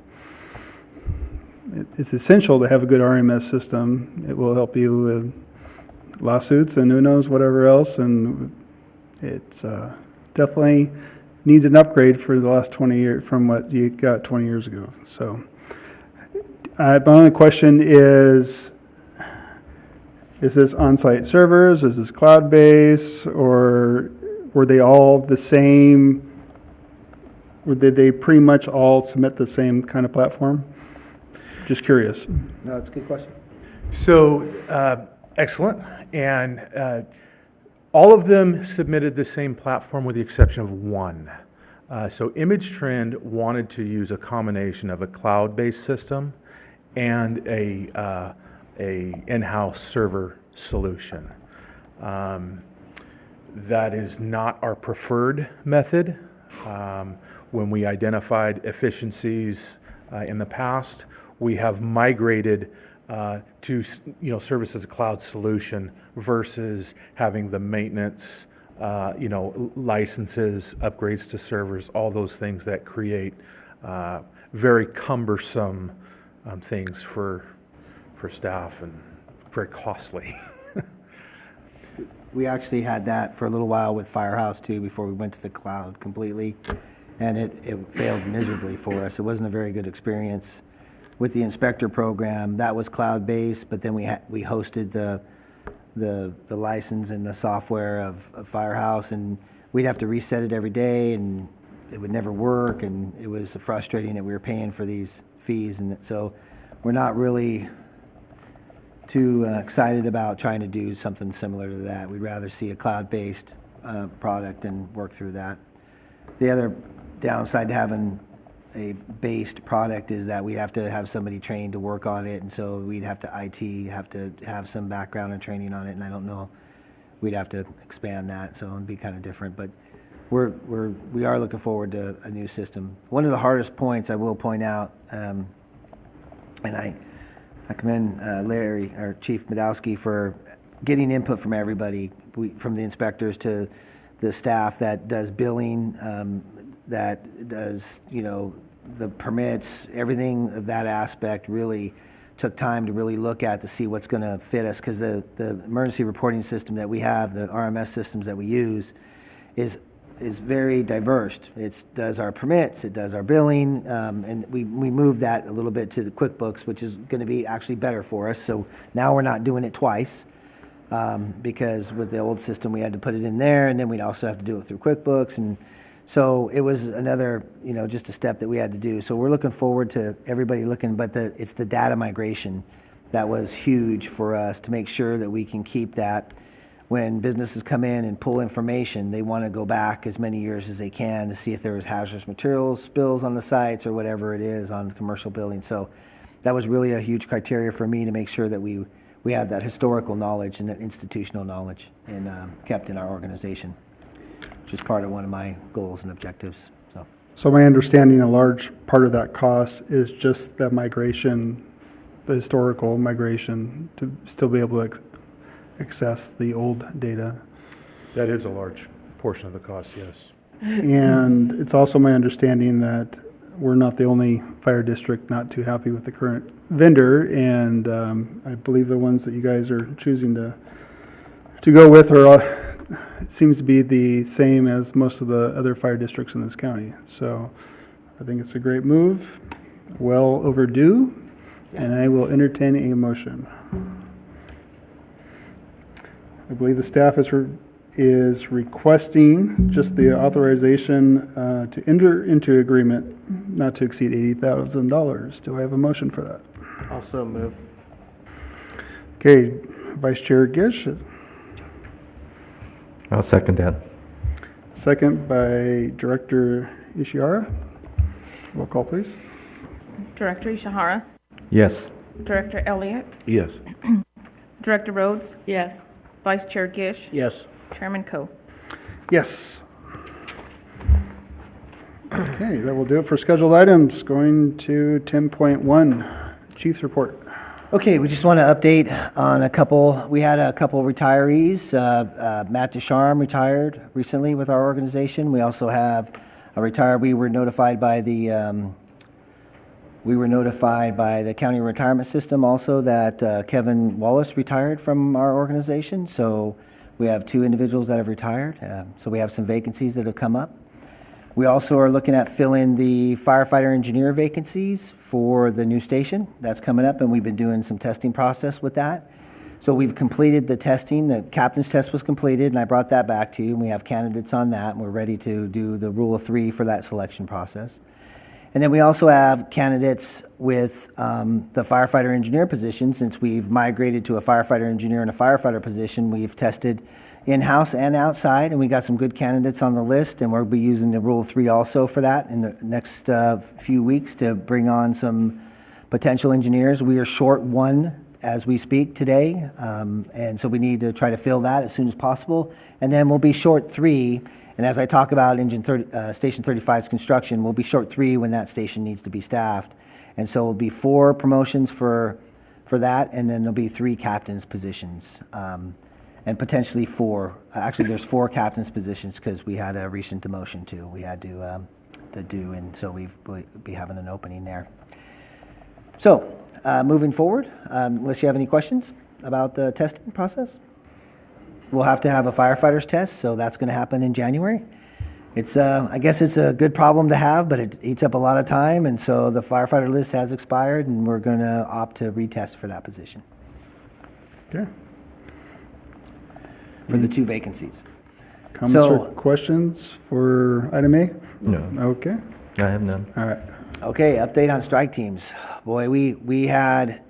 Speaker 3: it's essential to have a good RMS system. It will help you with lawsuits and who knows whatever else, and it's definitely needs an upgrade for the last 20 years from what you got 20 years ago. So, my only question is this on-site servers, is this cloud-based, or were they all the same? Or did they pretty much all submit the same kind of platform? Just curious.
Speaker 6: No, it's a good question.
Speaker 1: So, excellent. And all of them submitted the same platform with the exception of one. So ImageTrend wanted to use a combination of a cloud-based system and a in-house server solution. That is not our preferred method. When we identified efficiencies in the past, we have migrated to service as a cloud solution versus having the maintenance, licenses, upgrades to servers, all those things that create very cumbersome things for staff and very costly.
Speaker 6: We actually had that for a little while with Firehouse too, before we went to the cloud completely, and it failed miserably for us. It wasn't a very good experience. With the inspector program, that was cloud-based, but then we hosted the license and the software of Firehouse, and we'd have to reset it every day, and it would never work, and it was frustrating that we were paying for these fees, and so we're not really too excited about trying to do something similar to that. We'd rather see a cloud-based product and work through that. The other downside to having a based product is that we have to have somebody trained to work on it, and so we'd have to have some background and training on it, and I don't know, we'd have to expand that, so it'd be kind of different, but we are looking forward to a new system. One of the hardest points I will point out, and I commend Larry, our Chief Medowski, for getting input from everybody, from the inspectors to the staff that does billing, that does, the permits, everything of that aspect really took time to really look at to see what's going to fit us, because the emergency reporting system that we have, the RMS systems that we use, is very diverse. It does our permits, it does our billing, and we moved that a little bit to the QuickBooks, which is going to be actually better for us. So now we're not doing it twice, because with the old system we had to put it in there, and then we'd also have to do it through QuickBooks, and so it was another, just a step that we had to do. So we're looking forward to everybody looking, but it's the data migration that was huge for us to make sure that we can keep that. When businesses come in and pull information, they want to go back as many years as they can to see if there was hazardous materials, spills on the sites, or whatever it is on commercial buildings. So that was really a huge criteria for me to make sure that we have that historical knowledge and that institutional knowledge and kept in our organization, which is part of one of my goals and objectives.
Speaker 3: So my understanding, a large part of that cost is just the migration, the historical migration, to still be able to access the old data.
Speaker 1: That is a large portion of the cost, yes.
Speaker 3: And it's also my understanding that we're not the only fire district not too happy with the current vendor, and I believe the ones that you guys are choosing to go with are seems to be the same as most of the other fire districts in this county. So I think it's a great move, well overdue, and I will entertain a motion. I believe the staff is requesting just the authorization to enter into agreement not to exceed $80,000. Do I have a motion for that?
Speaker 7: Also move.
Speaker 3: Okay, Vice Chair Gish,
Speaker 9: I'll second that.
Speaker 3: second by Director Ishihara. Roll call, please.
Speaker 4: Director Ishihara,
Speaker 9: Yes.
Speaker 4: Director Elliott,
Speaker 8: Yes.
Speaker 4: Director Rhodes,
Speaker 5: Yes.
Speaker 4: Vice Chair Gish,
Speaker 7: Yes.
Speaker 4: Chairman Coe.
Speaker 3: Yes. Okay, that will do it for scheduled items. Going to 10.1, Chief's report.
Speaker 6: Okay, we just want to update on a couple. We had a couple retirees. Matt Descharm retired recently with our organization. We also have a retired. We were notified by the county retirement system also that Kevin Wallace retired from our organization. So we have two individuals that have retired. So we have some vacancies that have come up. We also are looking at filling the firefighter engineer vacancies for the new station. That's coming up, and we've been doing some testing process with that. So we've completed the testing. The captain's test was completed, and I brought that back to you, and we have candidates on that, and we're ready to do the rule of three for that selection process. And then we also have candidates with the firefighter engineer position. Since we've migrated to a firefighter engineer and a firefighter position, we've tested in-house and outside, and we got some good candidates on the list, and we'll be using the Rule 3 also for that in the next few weeks to bring on some potential engineers. We are short one as we speak today, and so we need to try to fill that as soon as possible. And then we'll be short 3, and as I talk about Station 35's construction, we'll be short 3 when that station needs to be staffed. And so it'll be 4 promotions for that, and then there'll be 3 captains' positions. And potentially 4. Actually, there's 4 captains' positions because we had a recent demotion too. We had to do, and so we'll be having an opening there. So, moving forward, unless you have any questions about the testing process, we'll have to have a firefighter's test, so that's going to happen in January. It's, I guess it's a good problem to have, but it eats up a lot of time, and so the firefighter list has expired, and we're going to opt to retest for that position.
Speaker 3: Okay.
Speaker 6: For the 2 vacancies.
Speaker 3: Comments or questions for item A?
Speaker 9: No,
Speaker 3: Okay,
Speaker 9: I have none.
Speaker 3: all right.
Speaker 6: Okay, update on strike teams. Boy, we had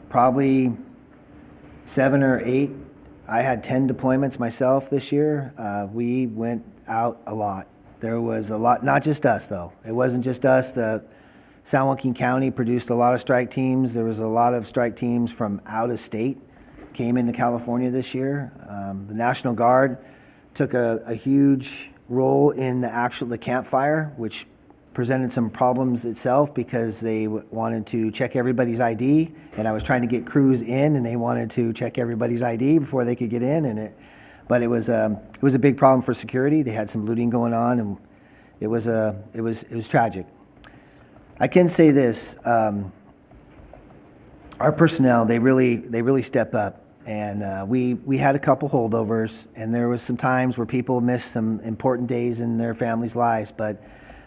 Speaker 6: probably 7 or 8. I had 10 deployments myself this year. We went out a lot. There was a lot, not just us though. It wasn't just us. The San Joaquin County produced a lot of strike teams. There was a lot of strike teams from out of state came into California this year. The National Guard took a huge role in the campfire, which presented some problems itself because they wanted to check everybody's ID, and I was trying to get crews in, and they wanted to check everybody's ID before they could get in, but it was a big problem for security. They had some looting going on, and it was tragic. I can say this: our personnel, they really step up. And we had a couple holdovers, and there was some times where people missed some important days in their families' lives. But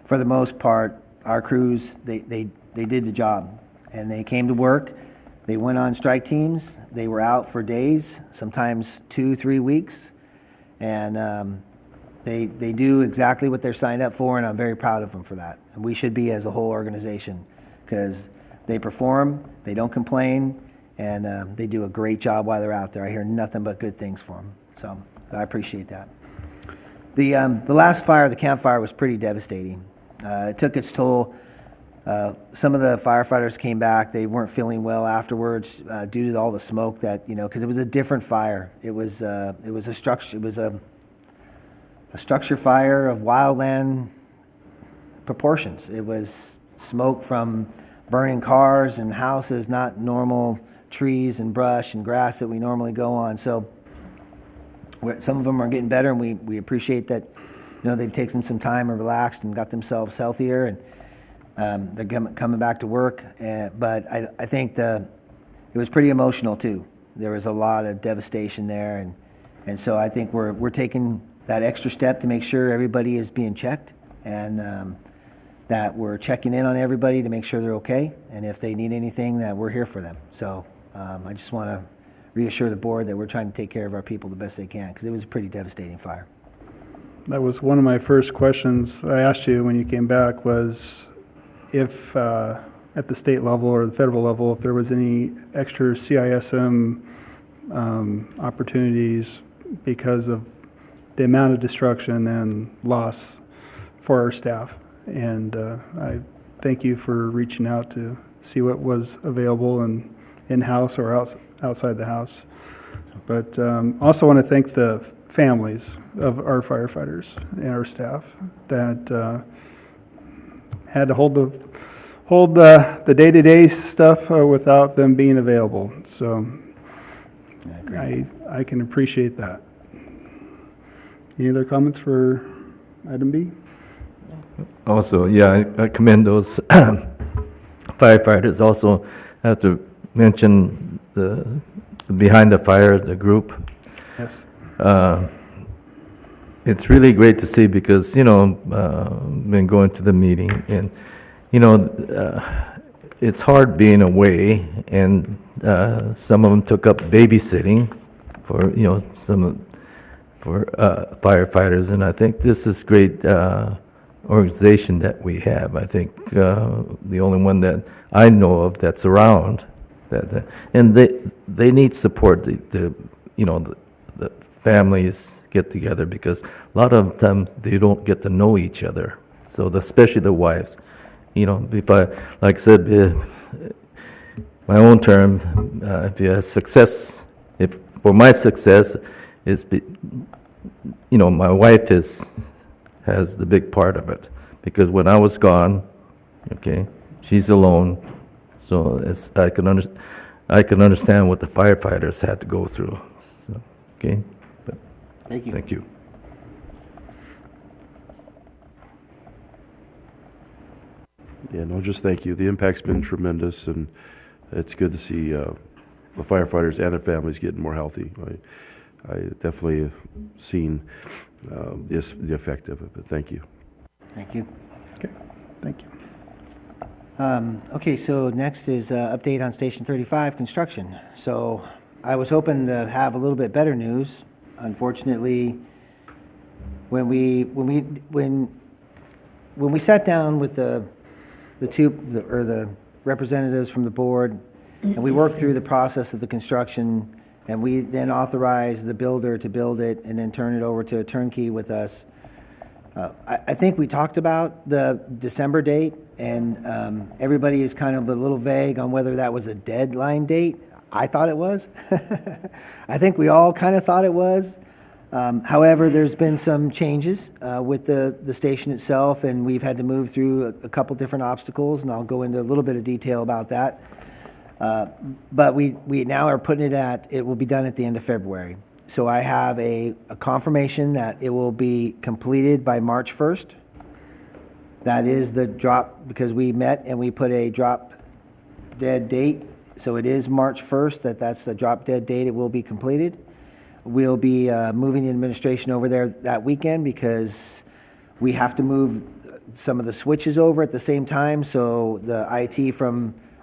Speaker 6: for the most part, our crews, they did the job. And they came to work. They went on strike teams. They were out for days, sometimes 2-3 weeks. And they do exactly what they're signed up for, and I'm very proud of them for that. And we should be as a whole organization, because they perform, they don't complain, and they do a great job while they're out there. I hear nothing but good things for them, so I appreciate that. The last fire, the campfire, was pretty devastating. It took its toll. Some of the firefighters came back. They weren't feeling well afterwards due to all the smoke that, because it was a different fire. It was a structure fire of wildland proportions. It was smoke from burning cars and houses, not normal trees and brush and grass that we normally go on. So some of them are getting better, and we appreciate that. They've taken some time and relaxed and got themselves healthier, and they're coming back to work. But I think it was pretty emotional too. There was a lot of devastation there, and so I think we're taking that extra step to make sure everybody is being checked, and that we're checking in on everybody to make sure they're okay, and if they need anything, that we're here for them. So I just want to reassure the board that we're trying to take care of our people the best they can, because it was a pretty devastating fire.
Speaker 3: That was one of my first questions I asked you when you came back, was if at the state level or the federal level, if there was any extra CISM opportunities because of the amount of destruction and loss for our staff. And I thank you for reaching out to see what was available and in-house or outside the house. But also want to thank the families of our firefighters and our staff that had to hold the day-to-day stuff without them being available. So I can appreciate that. Any other comments for item B?
Speaker 9: Also, yeah, I commend those firefighters. Also, have to mention the Behind the Fire, the group.
Speaker 3: Yes.
Speaker 9: It's really great to see because, been going to the meeting and, it's hard being away, and some of them took up babysitting for, for firefighters, and I think this is great organization that we have. I think the only one that I know of that's around, and they need support. The families get together because a lot of times they don't get to know each other. So especially the wives, if I, like I said, my own term, if you have success, for my success is, my wife has the big part of it, because when I was gone, okay, she's alone, so I can understand what the firefighters had to go through. So, okay, but
Speaker 6: Thank you.
Speaker 8: Thank you. Yeah, no, just thank you. The impact's been tremendous, and it's good to see the firefighters and their families getting more healthy. I definitely have seen the effect of it, but thank you.
Speaker 6: Thank you.
Speaker 3: Okay, thank you.
Speaker 6: Okay, so next is update on Station 35 construction. So I was hoping to have a little bit better news. Unfortunately, when we sat down with the representatives from the board, and we worked through the process of the construction, and we then authorized the builder to build it and then turn it over to a turnkey with us. I think we talked about the December date, and everybody is kind of a little vague on whether that was a deadline date. I thought it was. I think we all kind of thought it was. However, there's been some changes with the station itself, and we've had to move through a couple different obstacles, and I'll go into a little bit of detail about that. But we now are putting it will be done at the end of February. So I have a confirmation that it will be completed by March 1st. That is the drop, because we met and we put a drop dead date. So it is March 1st, that's the drop dead date, it will be completed. We'll be moving the administration over there that weekend because we have to move some of the switches over at the same time. So the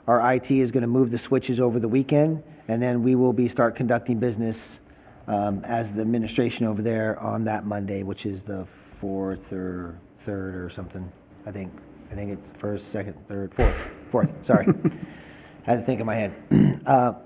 Speaker 6: our IT is going to move the switches over the weekend, and then we will start conducting business as the administration over there on that Monday, which is the 4th or 3rd or something. I think it's 1st, 2nd, 3rd, 4th. Sorry. I had to think in my head.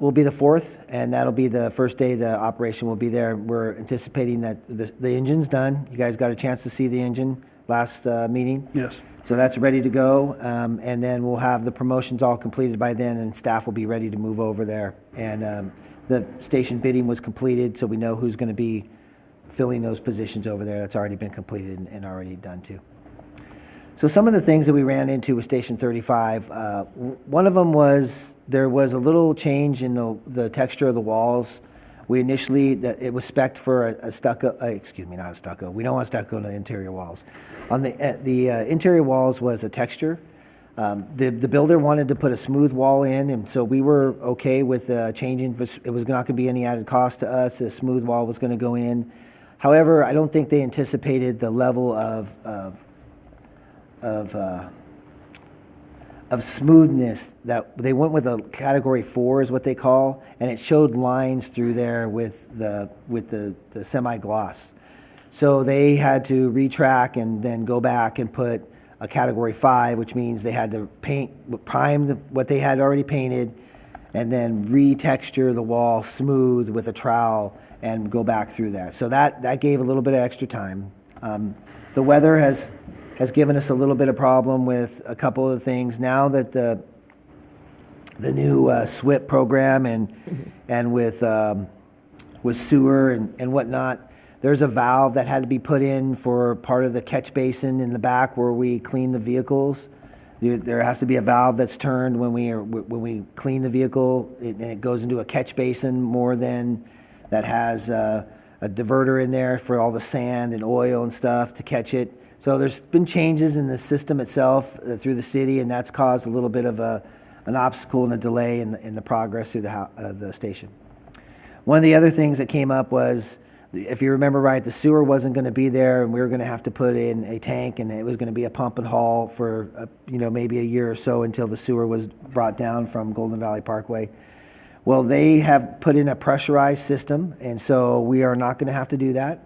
Speaker 6: Will be the 4th, and that'll be the first day the operation will be there. We're anticipating that the engine's done. You guys got a chance to see the engine last meeting?
Speaker 3: Yes.
Speaker 6: So that's ready to go, and then we'll have the promotions all completed by then, and staff will be ready to move over there. And the station bidding was completed, so we know who's going to be filling those positions over there. That's already been completed and already done too. So some of the things that we ran into with Station 35, one of them was there was a little change in the texture of the walls. We initially, it was spec'd for a stucco, not a stucco. We don't want stucco on the interior walls. On the interior walls was a texture. The builder wanted to put a smooth wall in, and so we were okay with changing. It was not going to be any added cost to us. A smooth wall was going to go in. However, I don't think they anticipated the level of smoothness that they went with. A category 4 is what they call, and it showed lines through there with the semi-gloss. So they had to retrack and then go back and put a category 5, which means they had to prime what they had already painted, and then retexture the wall smooth with a trowel and go back through there. So that gave a little bit of extra time. The weather has given us a little bit of problem with a couple of things. Now that the new SWIP program and with sewer and whatnot, there's a valve that had to be put in for part of the catch basin in the back where we clean the vehicles. There has to be a valve that's turned when we clean the vehicle, and it goes into a catch basin more than that has a diverter in there for all the sand and oil and stuff to catch it. So there's been changes in the system itself through the city, and that's caused a little bit of an obstacle and a delay in the progress through the station. One of the other things that came up was, if you remember right, the sewer wasn't going to be there, and we were going to have to put in a tank, and it was going to be a pump and haul for maybe a year or so until the sewer was brought down from Golden Valley Parkway. Well, they have put in a pressurized system, and so we are not going to have to do that,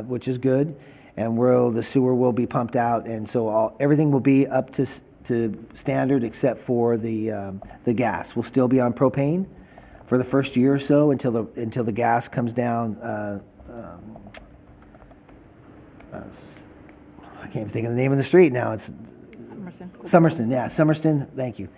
Speaker 6: which is good. And the sewer will be pumped out, and so everything will be up to standard except for the gas. We'll still be on propane for the first year or so until the gas comes down. I can't think of the name of the street now. It's Summerston. Yeah, Summerston. Thank you.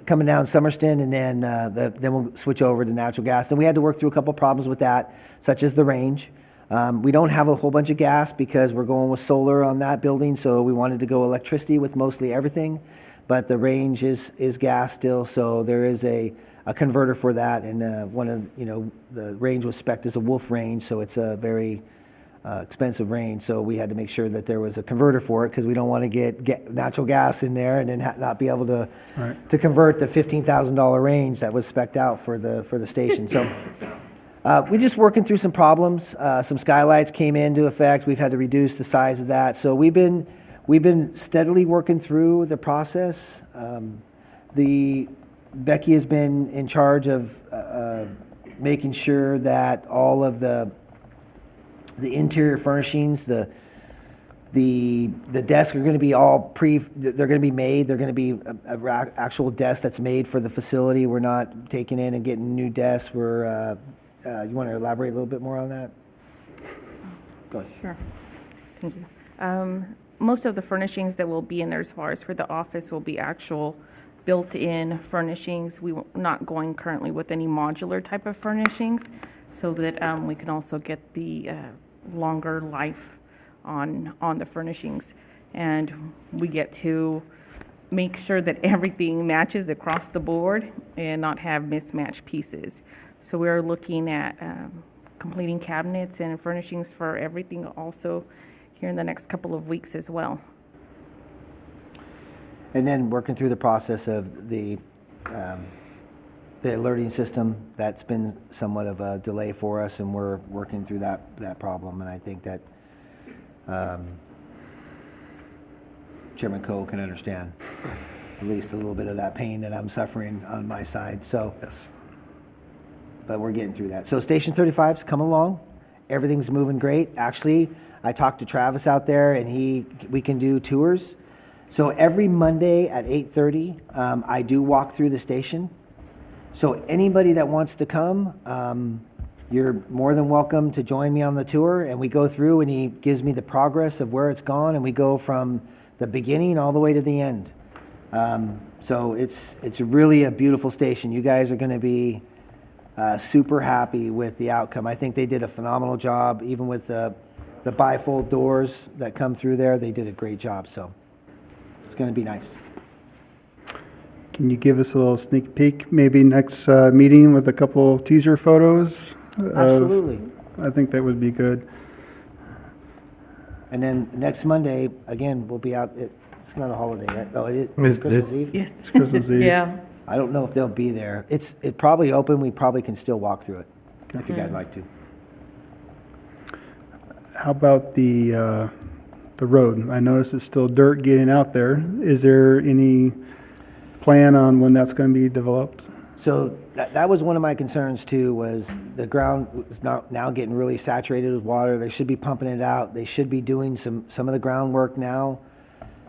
Speaker 6: Coming down Summerston, and then we'll switch over to natural gas. And we had to work through a couple problems with that, such as the range. We don't have a whole bunch of gas because we're going with solar on that building, so we wanted to go electricity with mostly everything. But the range is gas still, so there is a converter for that. And the range was spec'd as a Wolf range, so it's a very expensive range. So we had to make sure that there was a converter for it because we don't want to get natural gas in there and then not be able to convert the $15,000 range that was spec'd out for the station. So. We're just working through some problems. Some skylights came into effect. We've had to reduce the size of that. So we've been steadily working through the process. Becky has been in charge of making sure that all of the interior furnishings, the desks are going to be they're going to be made. They're going to be an actual desk that's made for the facility. We're not taking in and getting new desks. You want to elaborate a little bit more on that? Go ahead.
Speaker 4: Sure. Thank you. Most of the furnishings that will be in there as far as for the office will be actual built-in furnishings. We're not going currently with any modular type of furnishings so that we can also get the longer life on the furnishings. And we get to make sure that everything matches across the board and not have mismatched pieces. So we're looking at completing cabinets and furnishings for everything also here in the next couple of weeks as well.
Speaker 6: And then working through the process of the alerting system, that's been somewhat of a delay for us, and we're working through that problem. And I think that Chairman Coe can understand at least a little bit of that pain that I'm suffering on my side. So,
Speaker 2: Yes.
Speaker 6: but we're getting through that. So Station 35's come along. Everything's moving great. Actually, I talked to Travis out there, and we can do tours. So every Monday at 8:30, I do walk through the station. So anybody that wants to come, you're more than welcome to join me on the tour, and we go through, and he gives me the progress of where it's gone, and we go from the beginning all the way to the end. So it's really a beautiful station. You guys are going to be super happy with the outcome. I think they did a phenomenal job, even with the bifold doors that come through there. They did a great job, so it's going to be nice.
Speaker 3: Can you give us a little sneak peek, maybe next meeting with a couple teaser photos?
Speaker 6: Absolutely.
Speaker 3: I think that would be good.
Speaker 6: And then next Monday, again, we'll be out. It's not a holiday, right? Oh, it is. It's Christmas Eve?
Speaker 4: Yes.
Speaker 3: It's Christmas Eve.
Speaker 5: Yeah.
Speaker 6: I don't know if they'll be there. It probably open. We probably can still walk through it if you guys like to.
Speaker 3: How about the road? I noticed it's still dirt getting out there. Is there any plan on when that's going to be developed?
Speaker 6: So that was one of my concerns too, was the ground is now getting really saturated with water. They should be pumping it out. They should be doing some of the groundwork now,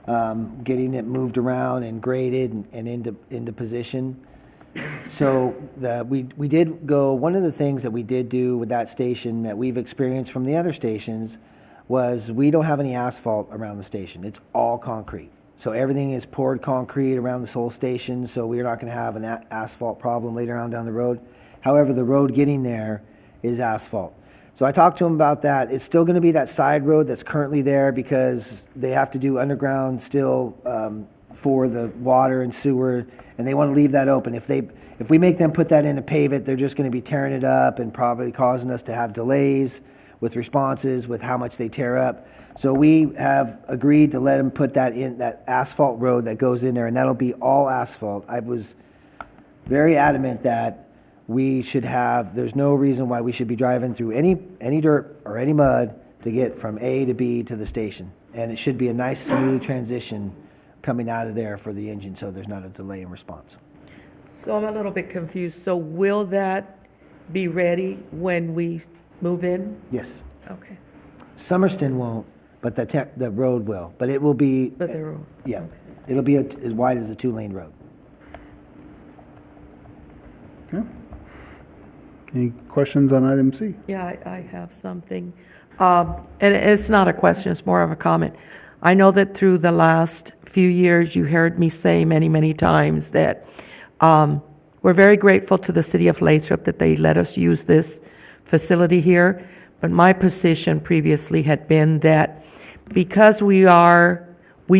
Speaker 6: getting it moved around and graded and into position. So we did go, one of the things that we did do with that station that we've experienced from the other stations was we don't have any asphalt around the station. It's all concrete. So everything is poured concrete around this whole station, so we're not going to have an asphalt problem later on down the road. However, the road getting there is asphalt. So I talked to him about that. It's still going to be that side road that's currently there because they have to do underground still for the water and sewer, and they want to leave that open. If we make them put that in and pave it, they're just going to be tearing it up and probably causing us to have delays with responses, with how much they tear up. So we have agreed to let them put that in, that asphalt road that goes in there, and that'll be all asphalt. I was very adamant that we should have, there's no reason why we should be driving through any dirt or any mud to get from A to B to the station. And it should be a nice, smooth transition coming out of there for the engine, so there's not a delay in response.
Speaker 5: So I'm a little bit confused. So will that be ready when we move in?
Speaker 6: Yes.
Speaker 5: Okay.
Speaker 6: Summerston won't, but the road will. But it will be,
Speaker 5: But they're,
Speaker 6: yeah, it'll be as wide as a 2-lane road.
Speaker 3: Any questions on item C?
Speaker 5: yeah, I have something. And it's not a question, it's more of a comment. I know that through the last few years, you heard me say many, many times that we're very grateful to the city of Lathrop that they let us use this facility here. But my position previously had been that because we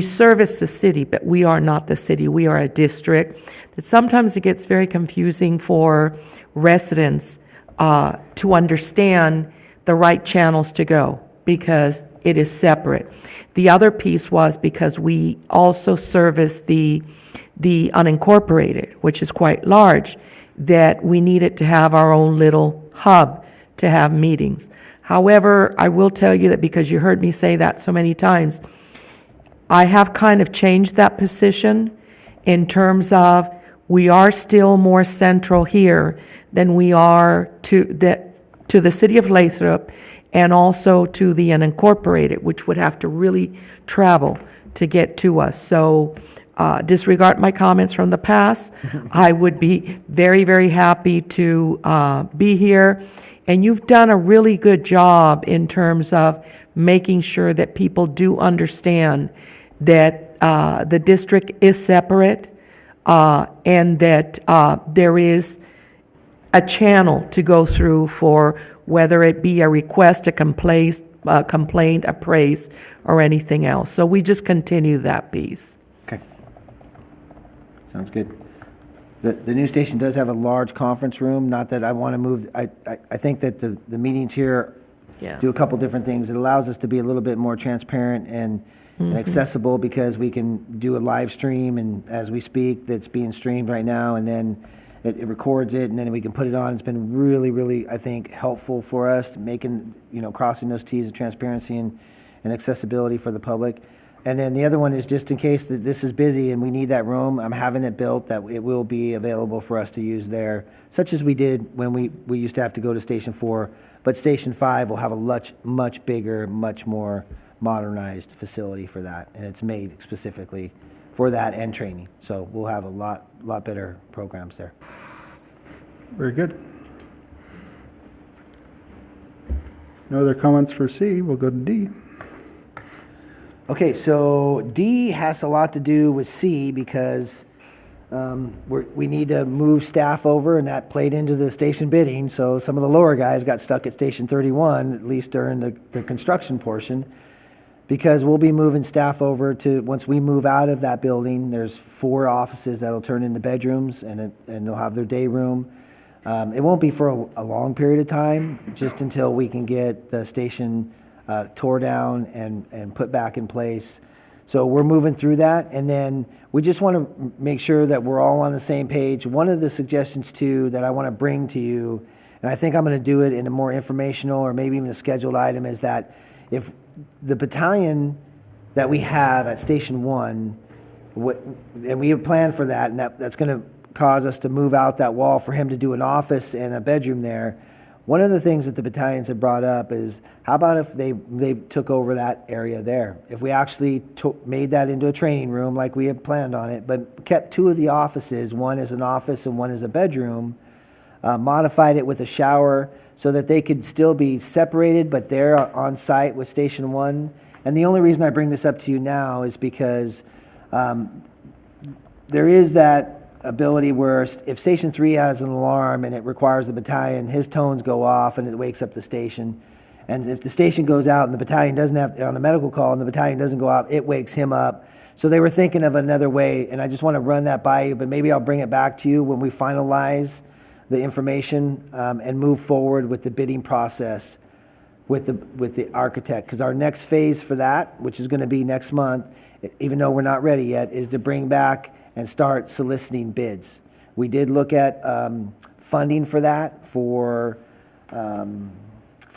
Speaker 5: service the city, but we are not the city, we are a district, that sometimes it gets very confusing for residents to understand the right channels to go, because it is separate. The other piece was because we also service the unincorporated, which is quite large, that we needed to have our own little hub to have meetings. However, I will tell you that because you heard me say that so many times, I have kind of changed that position in terms of we are still more central here than we are to the city of Lathrop and also to the unincorporated, which would have to really travel to get to us. So disregard my comments from the past. I would be very, very happy to be here. And you've done a really good job in terms of making sure that people do understand that the district is separate and that there is a channel to go through for whether it be a request, a complaint, a praise, or anything else. So we just continue that piece.
Speaker 6: Okay. Sounds good. The new station does have a large conference room, not that I want to move, I think that the meetings here
Speaker 5: Yeah.
Speaker 6: do a couple different things. It allows us to be a little bit more transparent and accessible because we can do a live stream and as we speak, that's being streamed right now, and then it records it, and then we can put it on. It's been really, really, I think, helpful for us, making, crossing those Ts of transparency and accessibility for the public. And then the other one is just in case that this is busy and we need that room, I'm having it built that it will be available for us to use there, such as we did when we used to have to go to Station 4. But Station 5 will have a much bigger, much more modernized facility for that. And it's made specifically for that and training. So we'll have a lot better programs there.
Speaker 3: Very good. No other comments for C, we'll go to D.
Speaker 6: Okay, so D has a lot to do with C because we need to move staff over, and that played into the station bidding. So some of the lower guys got stuck at Station 31, at least during the construction portion, because we'll be moving staff over to, once we move out of that building, there's 4 offices that'll turn into bedrooms, and they'll have their day room. It won't be for a long period of time, just until we can get the station tore down and put back in place. So we're moving through that, and then we just want to make sure that we're all on the same page. One of the suggestions too that I want to bring to you, and I think I'm going to do it in a more informational or maybe even a scheduled item, is that if the battalion that we have at Station 1, and we have planned for that, and that's going to cause us to move out that wall for him to do an office and a bedroom there. One of the things that the battalions have brought up is, how about if they took over that area there? If we actually made that into a training room like we had planned on it, but kept 2 of the offices, one as an office and one as a bedroom, modified it with a shower so that they could still be separated, but they're on site with Station 1. And the only reason I bring this up to you now is because there is that ability where if Station 3 has an alarm and it requires the battalion, his tones go off and it wakes up the station. And if the station goes out and the battalion doesn't have, on a medical call, and the battalion doesn't go out, it wakes him up. So they were thinking of another way, and I just want to run that by you, but maybe I'll bring it back to you when we finalize the information and move forward with the bidding process with the architect. Because our next phase for that, which is going to be next month, even though we're not ready yet, is to bring back and start soliciting bids. We did look at funding for that for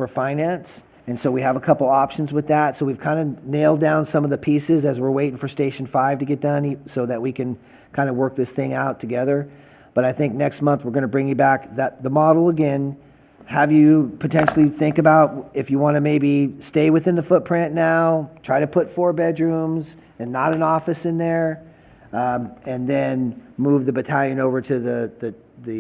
Speaker 6: finance, and so we have a couple options with that. So we've kind of nailed down some of the pieces as we're waiting for Station 5 to get done, so that we can kind of work this thing out together. But I think next month we're going to bring you back the model again, have you potentially think about if you want to maybe stay within the footprint now, try to put 4 bedrooms and not an office in there. And then move the battalion over to the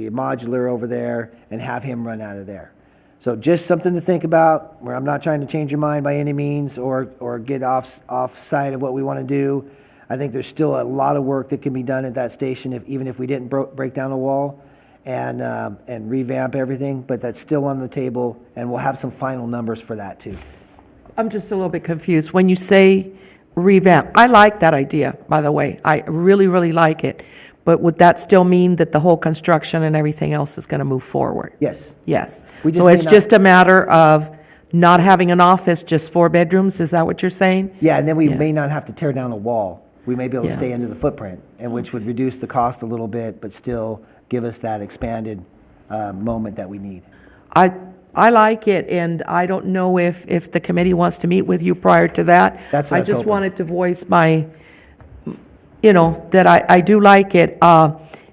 Speaker 6: modular over there and have him run out of there. So just something to think about, where I'm not trying to change your mind by any means or get off side of what we want to do. I think there's still a lot of work that can be done at that station, even if we didn't break down a wall and revamp everything, but that's still on the table, and we'll have some final numbers for that too.
Speaker 5: I'm just a little bit confused. When you say revamp, I like that idea, by the way. I really, really like it. But would that still mean that the whole construction and everything else is going to move forward?
Speaker 6: Yes.
Speaker 5: Yes.
Speaker 6: We just
Speaker 5: So
Speaker 6: may
Speaker 5: it's
Speaker 6: not-
Speaker 5: just a matter of not having an office, just 4 bedrooms? Is that what you're saying?
Speaker 6: Yeah, and then we
Speaker 5: Yeah.
Speaker 6: may not have to tear down a wall. We may be able to
Speaker 5: Yeah.
Speaker 6: stay into the footprint, and which would reduce the cost a little bit, but still give us that expanded moment that we need.
Speaker 5: I like it, and I don't know if the committee wants to meet with you prior to that.
Speaker 6: That's what I was
Speaker 5: just
Speaker 6: hoping.
Speaker 5: wanted to voice my, that I do like it.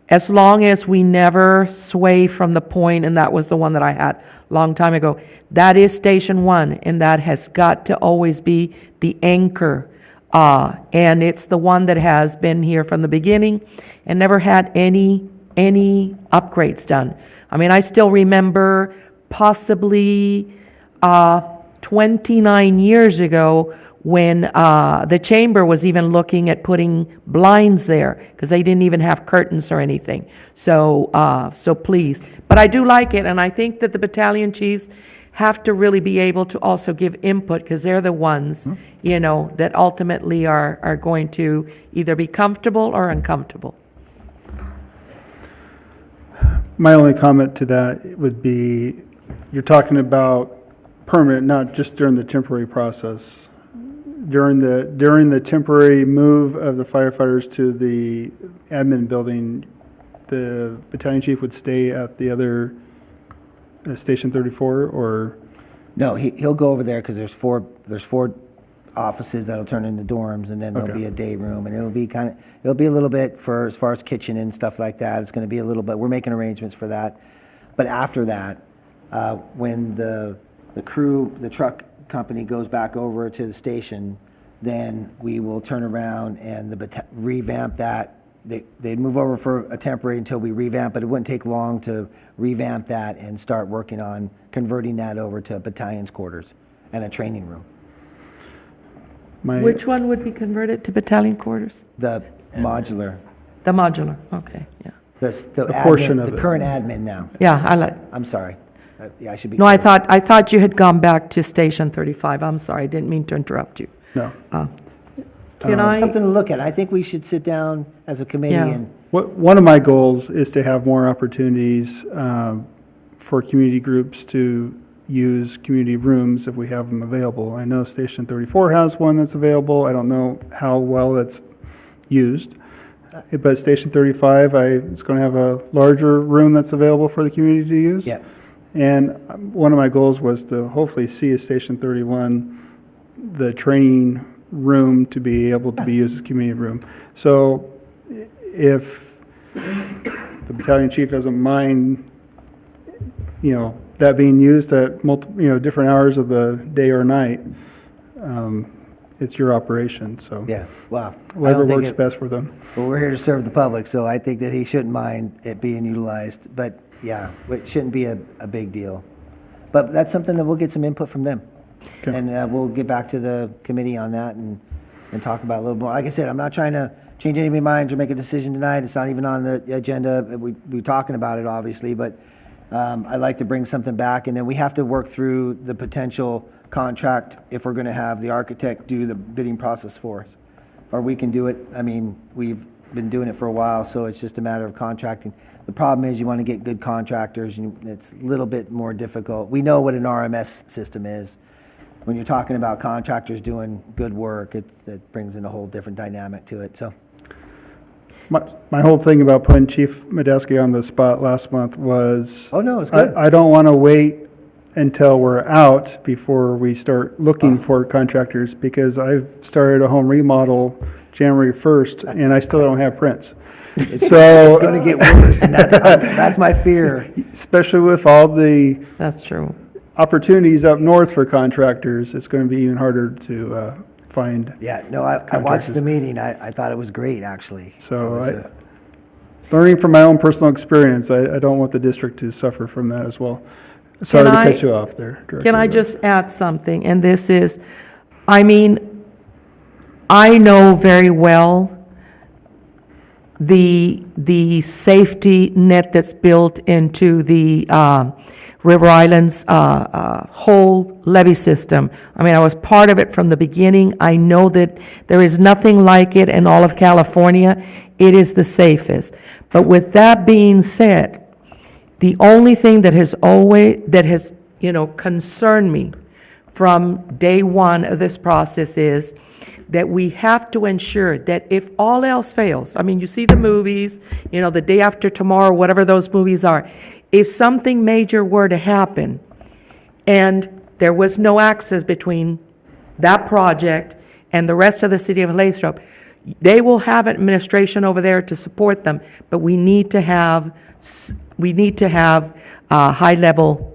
Speaker 5: As long as we never sway from the point, and that was the one that I had a long time ago, that is Station 1, and that has got to always be the anchor. And it's the one that has been here from the beginning and never had any upgrades done. I mean, I still remember possibly 29 years ago when the chamber was even looking at putting blinds there because they didn't even have curtains or anything. So please. But I do like it, and I think that the battalion chiefs have to really be able to also give input, because they're the ones, you know, that ultimately are going to either be comfortable or uncomfortable.
Speaker 3: My only comment to that would be, you're talking about permanent, not just during the temporary process. During the temporary move of the firefighters to the admin building, the battalion chief would stay at the other, Station 34, or?
Speaker 6: No, he'll go over there because there's four offices that'll turn into dorms, and then there'll
Speaker 3: Okay.
Speaker 6: be a day room, and it'll be a little bit for, as far as kitchen and stuff like that, it's gonna be a little bit, we're making arrangements for that. But after that, when the crew, the truck company goes back over to the station, then we will turn around and revamp that. They'd move over for a temporary until we revamp, but it wouldn't take long to revamp that and start working on converting that over to battalion's quarters and a training room.
Speaker 5: Which one would be converted to battalion quarters?
Speaker 6: The modular,
Speaker 5: The modular, okay, yeah.
Speaker 6: the
Speaker 3: portion
Speaker 6: admin,
Speaker 3: of
Speaker 6: the
Speaker 3: it.
Speaker 6: current admin now.
Speaker 5: Yeah, I like,
Speaker 6: I'm sorry. Yeah, I should be.
Speaker 5: no, I
Speaker 6: clear.
Speaker 5: thought you had gone back to Station 35. I'm sorry, I didn't mean to interrupt you.
Speaker 3: No.
Speaker 5: Can I?
Speaker 6: Something to look at. I think we should sit down as a committee
Speaker 5: Yeah.
Speaker 6: and,
Speaker 3: One of my goals is to have more opportunities for community groups to use community rooms if we have them available. I know Station 34 has one that's available. I don't know how well it's used. But Station 35, it's going to have a larger room that's available for the community to use.
Speaker 6: yeah.
Speaker 3: And one of my goals was to hopefully see at Station 31, the training room to be able to be used as a community room. So if the battalion chief doesn't mind, that being used at different hours of the day or night, it's your operation, so.
Speaker 6: Yeah, wow. I
Speaker 3: Whatever
Speaker 6: don't think
Speaker 3: works best for them.
Speaker 6: Well, we're here to serve the public, so I think that he shouldn't mind it being utilized. But yeah, it shouldn't be a big deal. But that's something that we'll get some input from them.
Speaker 3: Okay.
Speaker 6: And we'll get back to the committee on that and talk about it a little more. Like I said, I'm not trying to change anybody's minds or make a decision tonight. It's not even on the agenda. We're talking about it, obviously, but I'd like to bring something back. And then we have to work through the potential contract if we're going to have the architect do the bidding process for us. Or we can do it. I mean, we've been doing it for a while, so it's just a matter of contracting. The problem is you want to get good contractors, and it's a little bit more difficult. We know what an RMS system is. When you're talking about contractors doing good work, it brings in a whole different dynamic to it, so.
Speaker 3: My whole thing about putting Chief Medeski on the spot last month was.
Speaker 6: Oh, no, it's good.
Speaker 3: I don't want to wait until we're out before we start looking for contractors, because I've started a home remodel January 1st, and I still don't have prints.
Speaker 6: It's
Speaker 3: So,
Speaker 6: going to get worse, and that's my fear.
Speaker 3: especially with all the
Speaker 5: That's true.
Speaker 3: opportunities up north for contractors, it's going to be even harder to find.
Speaker 6: Yeah, no, I watched the meeting. I thought it was great, actually.
Speaker 3: So
Speaker 6: It was,
Speaker 3: Learning from my own personal experience, I don't want the district to suffer from that as well. Sorry to
Speaker 5: I-
Speaker 3: cut you off there, Director.
Speaker 5: Can I just add something? And this is, I know very well the safety net that's built into the River Island's whole levee system. I was part of it from the beginning. I know that there is nothing like it in all of California. It is the safest. But with that being said, the only thing that has concerned me from day one of this process is that we have to ensure that if all else fails, you see the movies, The Day After Tomorrow, whatever those movies are, if something major were to happen and there was no access between that project and the rest of the city of Lathrop, they will have administration over there to support them, but we need to have high-level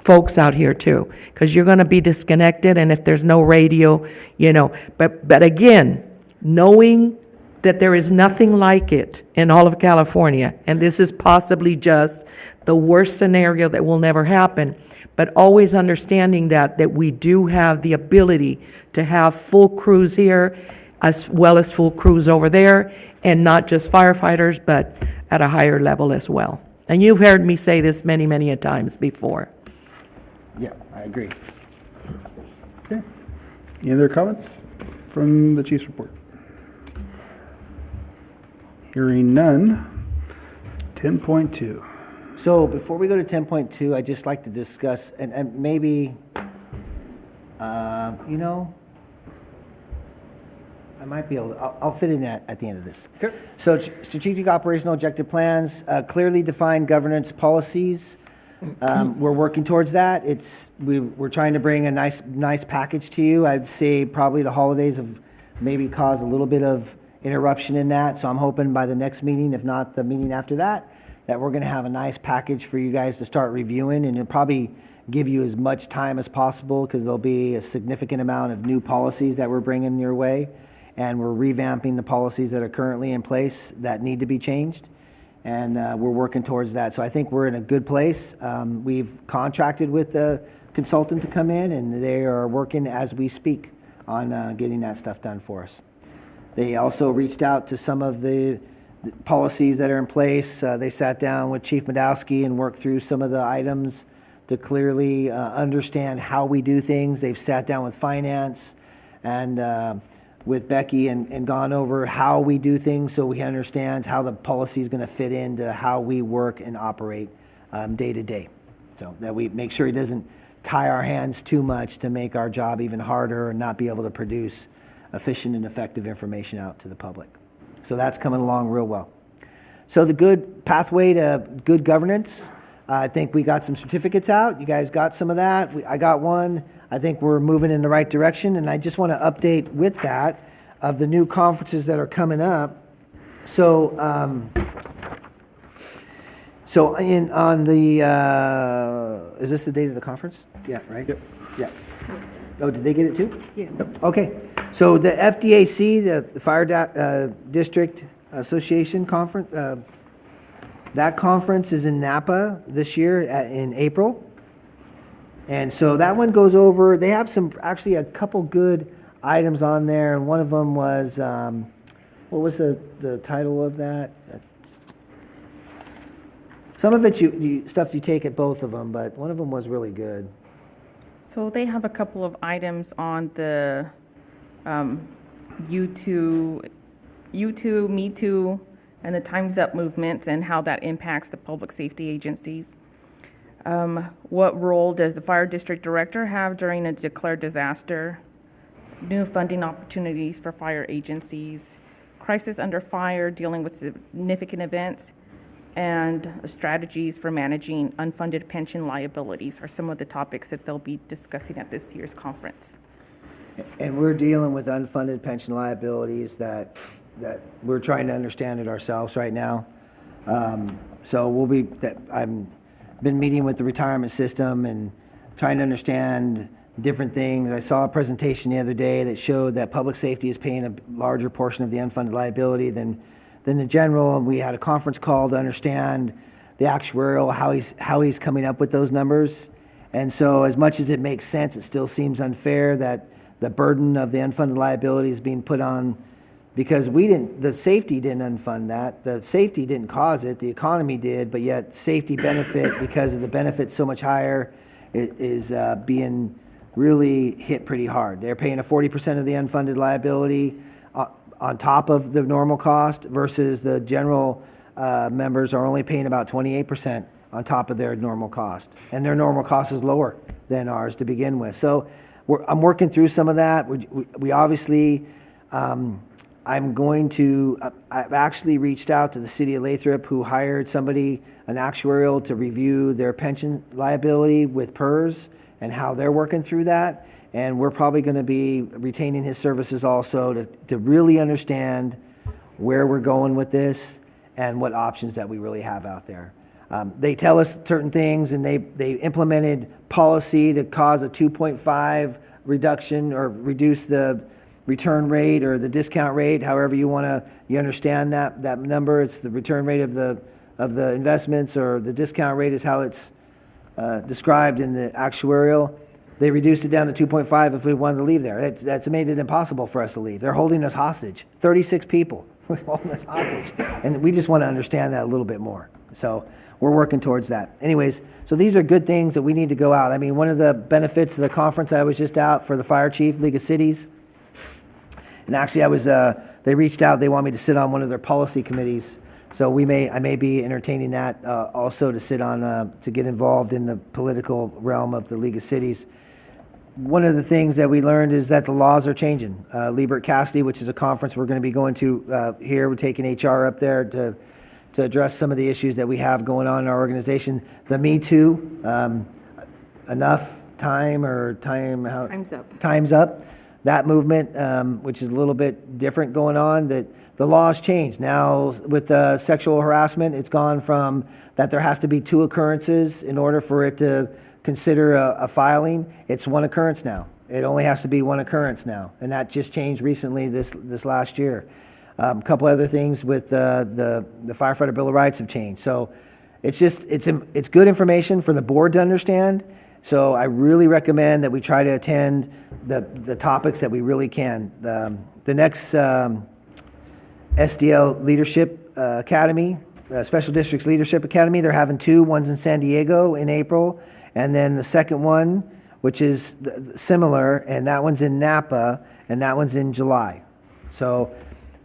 Speaker 5: folks out here too, because you're going to be disconnected, and if there's no radio, But again, knowing that there is nothing like it in all of California, and this is possibly just the worst scenario that will never happen, but always understanding that we do have the ability to have full crews here, as well as full crews over there, and not just firefighters, but at a higher level as well. And you've heard me say this many, many a times before.
Speaker 6: Yeah, I agree.
Speaker 3: Okay. Any other comments from the chief's report? Hearing none. 10.2.
Speaker 6: So before we go to 10.2, I'd just like to discuss, and maybe, you know, I might be able to, I'll fit in at the end of this.
Speaker 3: Okay.
Speaker 6: So strategic operational objective plans, clearly defined governance policies. We're working towards that. We're trying to bring a nice package to you. I'd say probably the holidays have maybe caused a little bit of interruption in that. So I'm hoping by the next meeting, if not the meeting after that we're going to have a nice package for you guys to start reviewing, and it'll probably give you as much time as possible because there'll be a significant amount of new policies that we're bringing your way, and we're revamping the policies that are currently in place that need to be changed, and we're working towards that. So I think we're in a good place. We've contracted with a consultant to come in, and they are working as we speak on getting that stuff done for us. They also reached out to some of the policies that are in place. They sat down with Chief Madowski and worked through some of the items to clearly understand how we do things. They've sat down with finance and with Becky and gone over how we do things so we understand how the policy is going to fit into how we work and operate day to day. So that we make sure it doesn't tie our hands too much to make our job even harder and not be able to produce efficient and effective information out to the public. So that's coming along real well. So the good pathway to good governance, I think we got some certificates out. You guys got some of that. I got one. I think we're moving in the right direction. And I just want to update with that of the new conferences that are coming up. So, is this the date of the conference? Yeah, right? Yep. Yeah. Oh, did they get it too?
Speaker 4: Yes.
Speaker 6: Okay, so the FDAC, the Fire District Association Conference, that conference is in Napa this year in April. And so that one goes over, they have actually a couple good items on there, and one of them was, what was the title of that? Some of it stuff you take at both of them, but one of them was really good.
Speaker 4: So they have a couple of items on the U2, Me Too, and the Time's Up movement and how that impacts the public safety agencies. What role does the fire district director have during a declared disaster? New funding opportunities for fire agencies, crisis under fire, dealing with significant events, and strategies for managing unfunded pension liabilities are some of the topics that they'll be discussing at this year's conference.
Speaker 6: And we're dealing with unfunded pension liabilities that we're trying to understand it ourselves right now. So I've been meeting with the retirement system and trying to understand different things. I saw a presentation the other day that showed that public safety is paying a larger portion of the unfunded liability than the general, and we had a conference call to understand the actuarial, how he's coming up with those numbers. And so as much as it makes sense, it still seems unfair that the burden of the unfunded liability is being put on, because the safety didn't unfund that. The safety didn't cause it, the economy did, but yet safety benefit, because of the benefit so much higher, is being really hit pretty hard. They're paying a 40% of the unfunded liability on top of the normal cost, versus the general members are only paying about 28% on top of their normal cost. And their normal cost is lower than ours to begin with. So I'm working through some of that. We obviously, I've actually reached out to the city of Lathrop, who hired somebody, an actuarial, to review their pension liability with PERS and how they're working through that. And we're probably going to be retaining his services also to really understand where we're going with this and what options that we really have out there. They tell us certain things, and they implemented policy to cause a 2.5 reduction or reduce the return rate or the discount rate, however you understand that number. It's the return rate of the investments, or the discount rate is how it's described in the actuarial. They reduced it down to 2.5 if we wanted to leave there. That's made it impossible for us to leave. They're holding us hostage. 36 people holding us hostage. And we just want to understand that a little bit more. So we're working towards that. Anyways, so these are good things that we need to go out. I mean, one of the benefits of the conference I was just out for the Fire Chief League of Cities, and actually they reached out, they want me to sit on one of their policy committees. So I may be entertaining that also to sit on, to get involved in the political realm of the League of Cities. One of the things that we learned is that the laws are changing. Liebert Cassidy, which is a conference we're going to be going to here, we're taking HR up there to address some of the issues that we have going on in our organization. The Me Too, enough time or time, how?
Speaker 4: Time's up.
Speaker 6: Time's up. That movement, which is a little bit different going on, that the law's changed. Now, with sexual harassment, it's gone from that there has to be 2 occurrences in order for it to consider a filing. It's 1 occurrence now. It only has to be 1 occurrence now, and that just changed recently this last year. A couple other things with the Firefighter Bill of Rights have changed. So it's good information for the board to understand. So I really recommend that we try to attend the topics that we really can. The next SDL Leadership Academy, Special Districts Leadership Academy, they're having 2. One's in San Diego in April, and then the second one, which is similar, and that one's in Napa, and that one's in July. So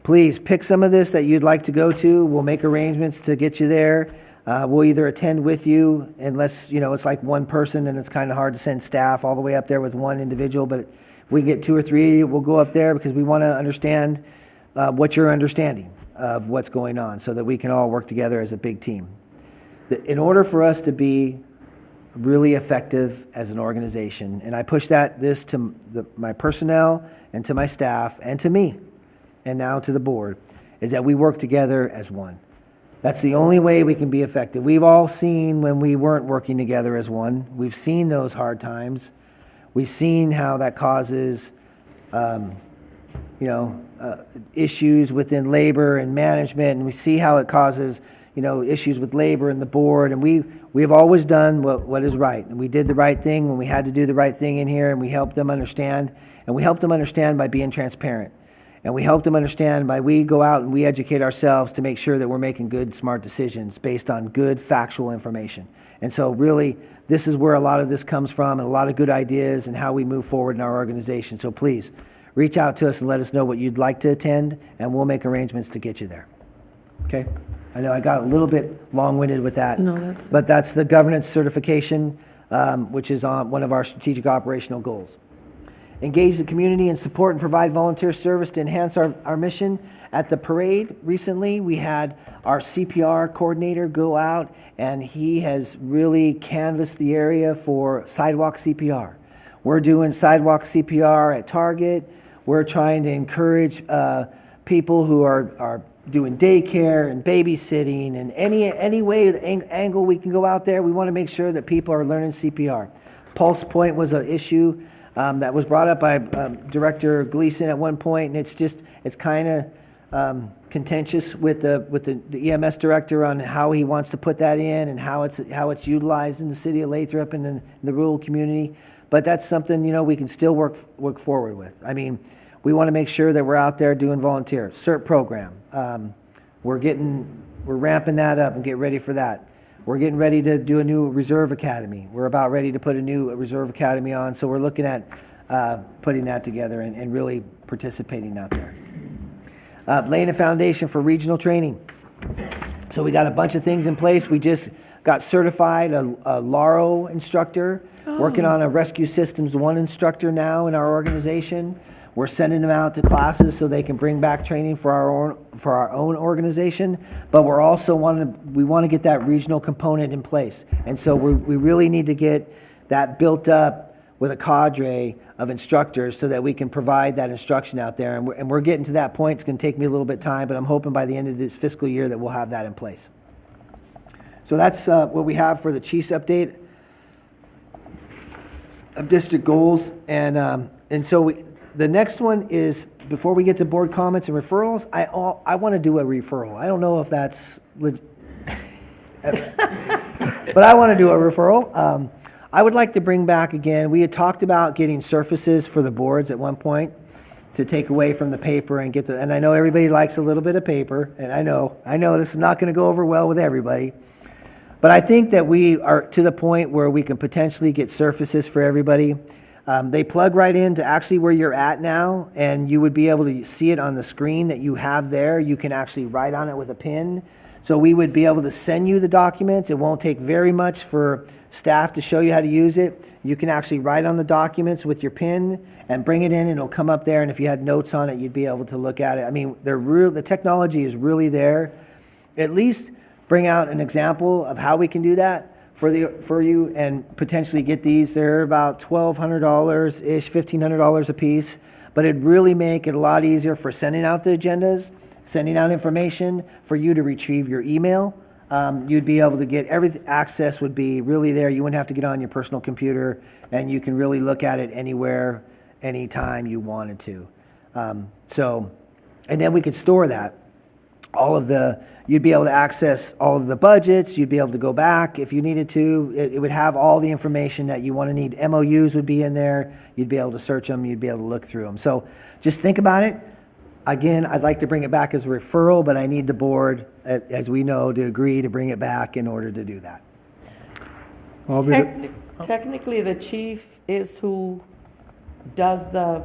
Speaker 6: please pick some of this that you'd like to go to. We'll make arrangements to get you there. We'll either attend with you, unless, it's like 1 person and it's kind of hard to send staff all the way up there with 1 individual, but if we get 2 or 3, we'll go up there because we want to understand what you're understanding of what's going on so that we can all work together as a big team. In order for us to be really effective as an organization, and I push this to my personnel and to my staff and to me and now to the board, is that we work together as one. That's the only way we can be effective. We've all seen when we weren't working together as one. We've seen those hard times. We've seen how that causes, issues within labor and management, and we see how it causes, issues with labor and the board. And we have always done what is right, and we did the right thing when we had to do the right thing in here, and we helped them understand. And we helped them understand by being transparent. And we help them understand by we go out and we educate ourselves to make sure that we're making good, smart decisions based on good, factual information. And so really, this is where a lot of this comes from, and a lot of good ideas and how we move forward in our organization. So please, reach out to us and let us know what you'd like to attend, and we'll make arrangements to get you there. Okay? I know I got a little bit long-winded with that.
Speaker 5: No, that's-
Speaker 6: But that's the governance certification, which is on one of our strategic operational goals. Engage the community and support and provide volunteer service to enhance our mission. At the parade recently, we had our CPR coordinator go out, and he has really canvassed the area for sidewalk CPR. We're doing sidewalk CPR at Target. We're trying to encourage people who are doing daycare and babysitting, and any way, angle we can go out there. We want to make sure that people are learning CPR. Pulse point was an issue that was brought up by Director Gleason at one point, and it's kind of contentious with the EMS director on how he wants to put that in and how it's utilized in the city of Lathrop and in the rural community. But that's something we can still work forward with. I mean, we want to make sure that we're out there doing volunteer CERT program. We're ramping that up and get ready for that. We're getting ready to do a new reserve academy. We're about ready to put a new reserve academy on, so we're looking at putting that together and really participating out there. Laying a foundation for regional training. So we got a bunch of things in place. We just got certified a LARO instructor, working on a Rescue Systems 1 instructor now in our organization. We're sending them out to classes so they can bring back training for our own organization, but we're also we want to get that regional component in place. And so we really need to get that built up with a cadre of instructors so that we can provide that instruction out there. And we're getting to that point. It's going to take me a little bit of time, but I'm hoping by the end of this fiscal year that we'll have that in place. So that's what we have for the Chiefs update of district goals. And so the next one is, before we get to board comments and referrals, I want to do a referral. I don't know if that's but I want to do a referral. I would like to bring back again, we had talked about getting surfaces for the boards at one point to take away from the paper and and I know everybody likes a little bit of paper, and I know this is not going to go over well with everybody. But I think that we are to the point where we can potentially get surfaces for everybody. They plug right into actually where you're at now, and you would be able to see it on the screen that you have there. You can actually write on it with a pen. So we would be able to send you the documents. It won't take very much for staff to show you how to use it. You can actually write on the documents with your pen and bring it in, and it'll come up there, and if you had notes on it, you'd be able to look at it. I mean, the technology is really there. At least bring out an example of how we can do that for you and potentially get these. They're about $1,200-ish, $1,500 a piece, but it'd really make it a lot easier for sending out the agendas, sending out information, for you to retrieve your email. You'd be able to get everything, access would be really there. You wouldn't have to get on your personal computer, and you can really look at it anywhere, anytime you wanted to. And then we could store that. You'd be able to access all of the budgets, you'd be able to go back if you needed to. It would have all the information that you want to need. MOUs would be in there, you'd be able to search them, you'd be able to look through them. So just think about it. Again, I'd like to bring it back as a referral, but I need the board, as we know, to agree to bring it back in order to do that.
Speaker 3: I'll be the-
Speaker 5: Technically, the chief is who does the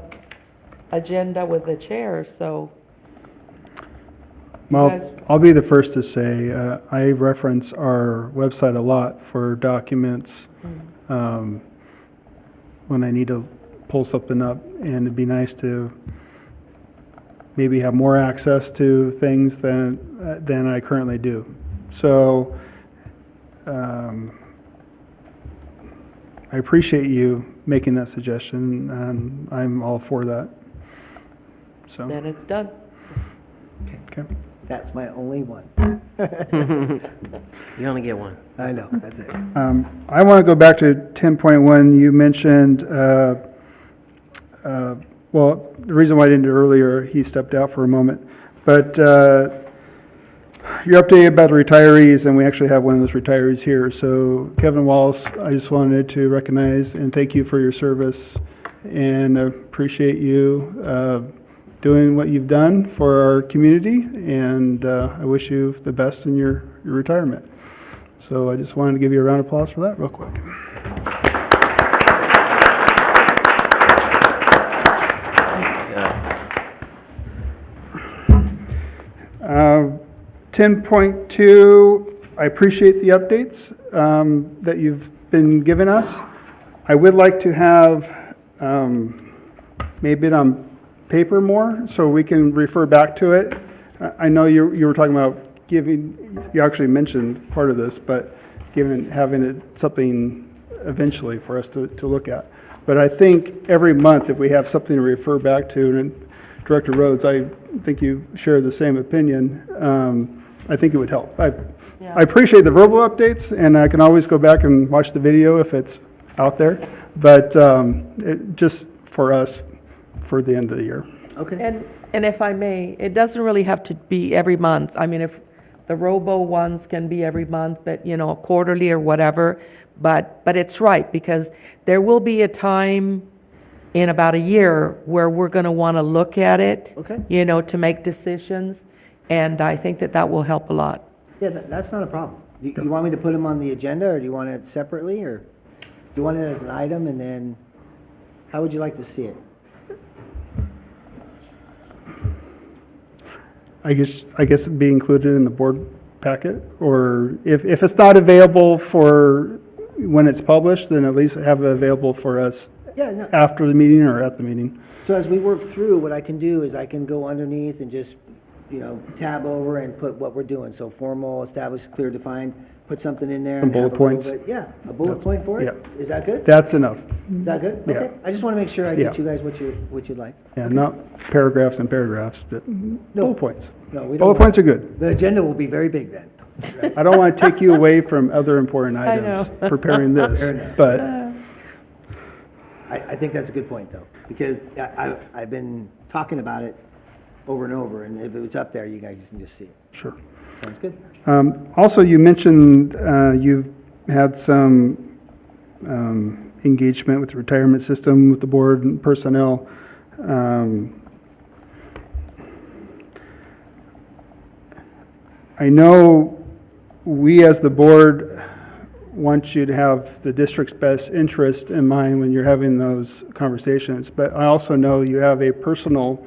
Speaker 5: agenda with the chair, so.
Speaker 3: Well,
Speaker 5: guys-
Speaker 3: I'll be the first to say, I reference our website a lot for documents when I need to pull something up, and it'd be nice to maybe have more access to things than I currently do. So I appreciate you making that suggestion, and I'm all for that. So,
Speaker 5: Then it's done.
Speaker 3: okay.
Speaker 6: That's my only one.
Speaker 7: You only get one.
Speaker 6: I know, that's it.
Speaker 3: I want to go back to 10.1. You mentioned, well, the reason why I didn't do earlier, he stepped out for a moment, but you're updated about the retirees, and we actually have one of those retirees here. So Kevin Wallace, I just wanted to recognize and thank you for your service, and appreciate you doing what you've done for our community, and I wish you the best in your retirement. So I just wanted to give you a round of applause for that real quick. Uh, 10.2, I appreciate the updates that you've been giving us. I would like to have maybe it on paper more, so we can refer back to it. I know you were talking about giving, you actually mentioned part of this, but having it something eventually for us to look at. But I think every month, if we have something to refer back to, and Director Rhodes, I think you share the same opinion, I think it would help. I appreciate the verbal updates, and I can always go back and watch the video if it's out there, but just for us, for the end of the year.
Speaker 6: Okay.
Speaker 5: And if I may, it doesn't really have to be every month. I mean, if the robo ones can be every month, but, quarterly or whatever, but it's right, because there will be a time in about a year where we're going to want to look at it,
Speaker 6: Okay.
Speaker 5: To make decisions, and I think that will help a lot.
Speaker 6: Yeah, that's not a problem. You want me to put them on the agenda, or do you want it separately, or do you want it as an item, and then how would you like to see it?
Speaker 3: I guess it'd be included in the board packet, or if it's not available for when it's published, then at least have it available for us
Speaker 6: Yeah, no.
Speaker 3: after the meeting or at the meeting.
Speaker 6: So as we work through, what I can do is I can go underneath and just, tab over and put what we're doing. So formal, established, clear, defined, put something in there.
Speaker 3: Some
Speaker 6: and have
Speaker 3: bullet
Speaker 6: a little
Speaker 3: points.
Speaker 6: bit- Yeah, a bullet point for it?
Speaker 3: Yeah.
Speaker 6: Is that good?
Speaker 3: That's enough.
Speaker 6: Is that good?
Speaker 3: Yeah.
Speaker 6: Okay. I just want to make sure I get
Speaker 3: Yeah.
Speaker 6: you guys what you'd like.
Speaker 3: Yeah, not paragraphs and paragraphs, but bullet points.
Speaker 6: No, we don't.
Speaker 3: Bullet points are good.
Speaker 6: The agenda will be very big then.
Speaker 3: I don't want to take you away from other important
Speaker 5: I
Speaker 3: items
Speaker 5: know.
Speaker 3: preparing this,
Speaker 6: Fair enough.
Speaker 3: but
Speaker 6: I think that's a good point, though, because I've been talking about it over and over, and if it's up there, you guys can just see it.
Speaker 3: sure.
Speaker 6: Sounds good.
Speaker 3: Also, you mentioned you've had some engagement with the retirement system, with the board and personnel. I know we as the board want you to have the district's best interest in mind when you're having those conversations. But I also know you have a personal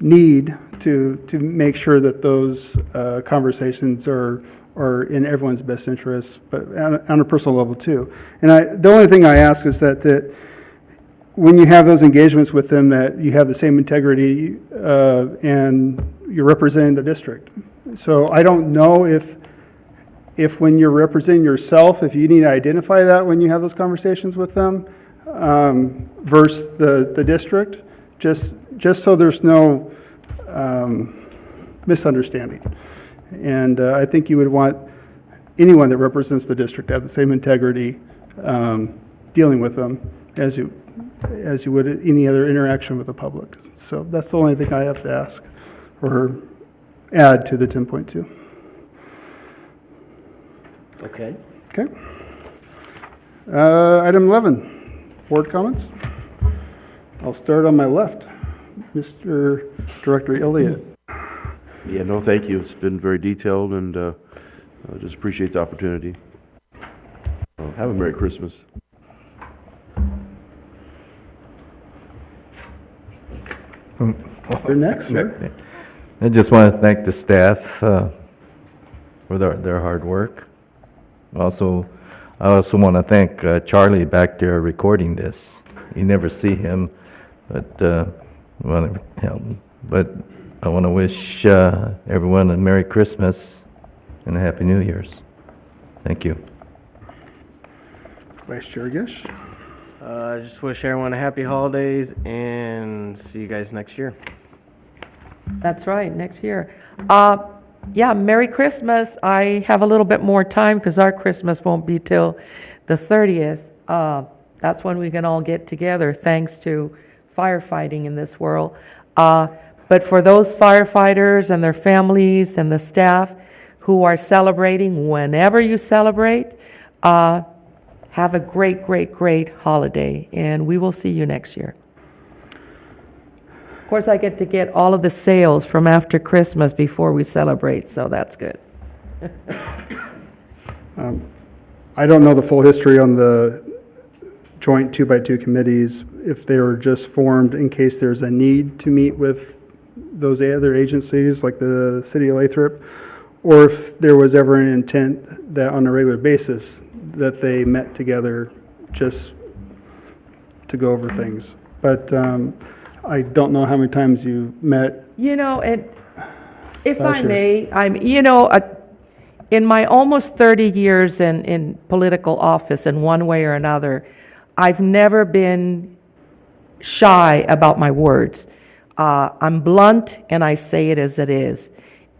Speaker 3: need to make sure that those conversations are in everyone's best interest, but on a personal level too. And the only thing I ask is that when you have those engagements with them, that you have the same integrity and you're representing the district. So I don't know if when you're representing yourself, if you need to identify that when you have those conversations with them versus the district, just so there's no misunderstanding. And I think you would want anyone that represents the district to have the same integrity dealing with them as you would any other interaction with the public. So that's the only thing I have to ask or add to the 10.2.
Speaker 6: Okay.
Speaker 3: Okay. Item 11, board comments. I'll start on my left. Mr. Director Elliott.
Speaker 8: Yeah, no, thank you. It's been very detailed, and I just appreciate the opportunity. Have a Merry Christmas.
Speaker 3: You're next, sir.
Speaker 9: I just want to thank the staff for their hard work. I also want to thank Charlie back there recording this. You never see him, but I want to wish everyone a Merry Christmas and a Happy New Year's. Thank you.
Speaker 3: Vice Chair Gish.
Speaker 7: I just wish everyone a happy holidays and see you guys next year.
Speaker 5: That's right, next year. Yeah, Merry Christmas. I have a little bit more time because our Christmas won't be till the 30th. That's when we can all get together, thanks to firefighting in this world. But for those firefighters and their families and the staff who are celebrating, whenever you celebrate, have a great, great, great holiday, and we will see you next year. Of course, I get to get all of the sales from after Christmas before we celebrate, so that's good.
Speaker 3: I don't know the full history on the joint 2x2 committees, if they were just formed in case there's a need to meet with those other agencies like the city of Lathrop, or if there was ever an intent that on a regular basis that they met together just to go over things. But I don't know how many times you've met.
Speaker 5: You know, if I
Speaker 3: Sure.
Speaker 5: may, in my almost 30 years in political office in one way or another, I've never been shy about my words. I'm blunt and I say it as it is.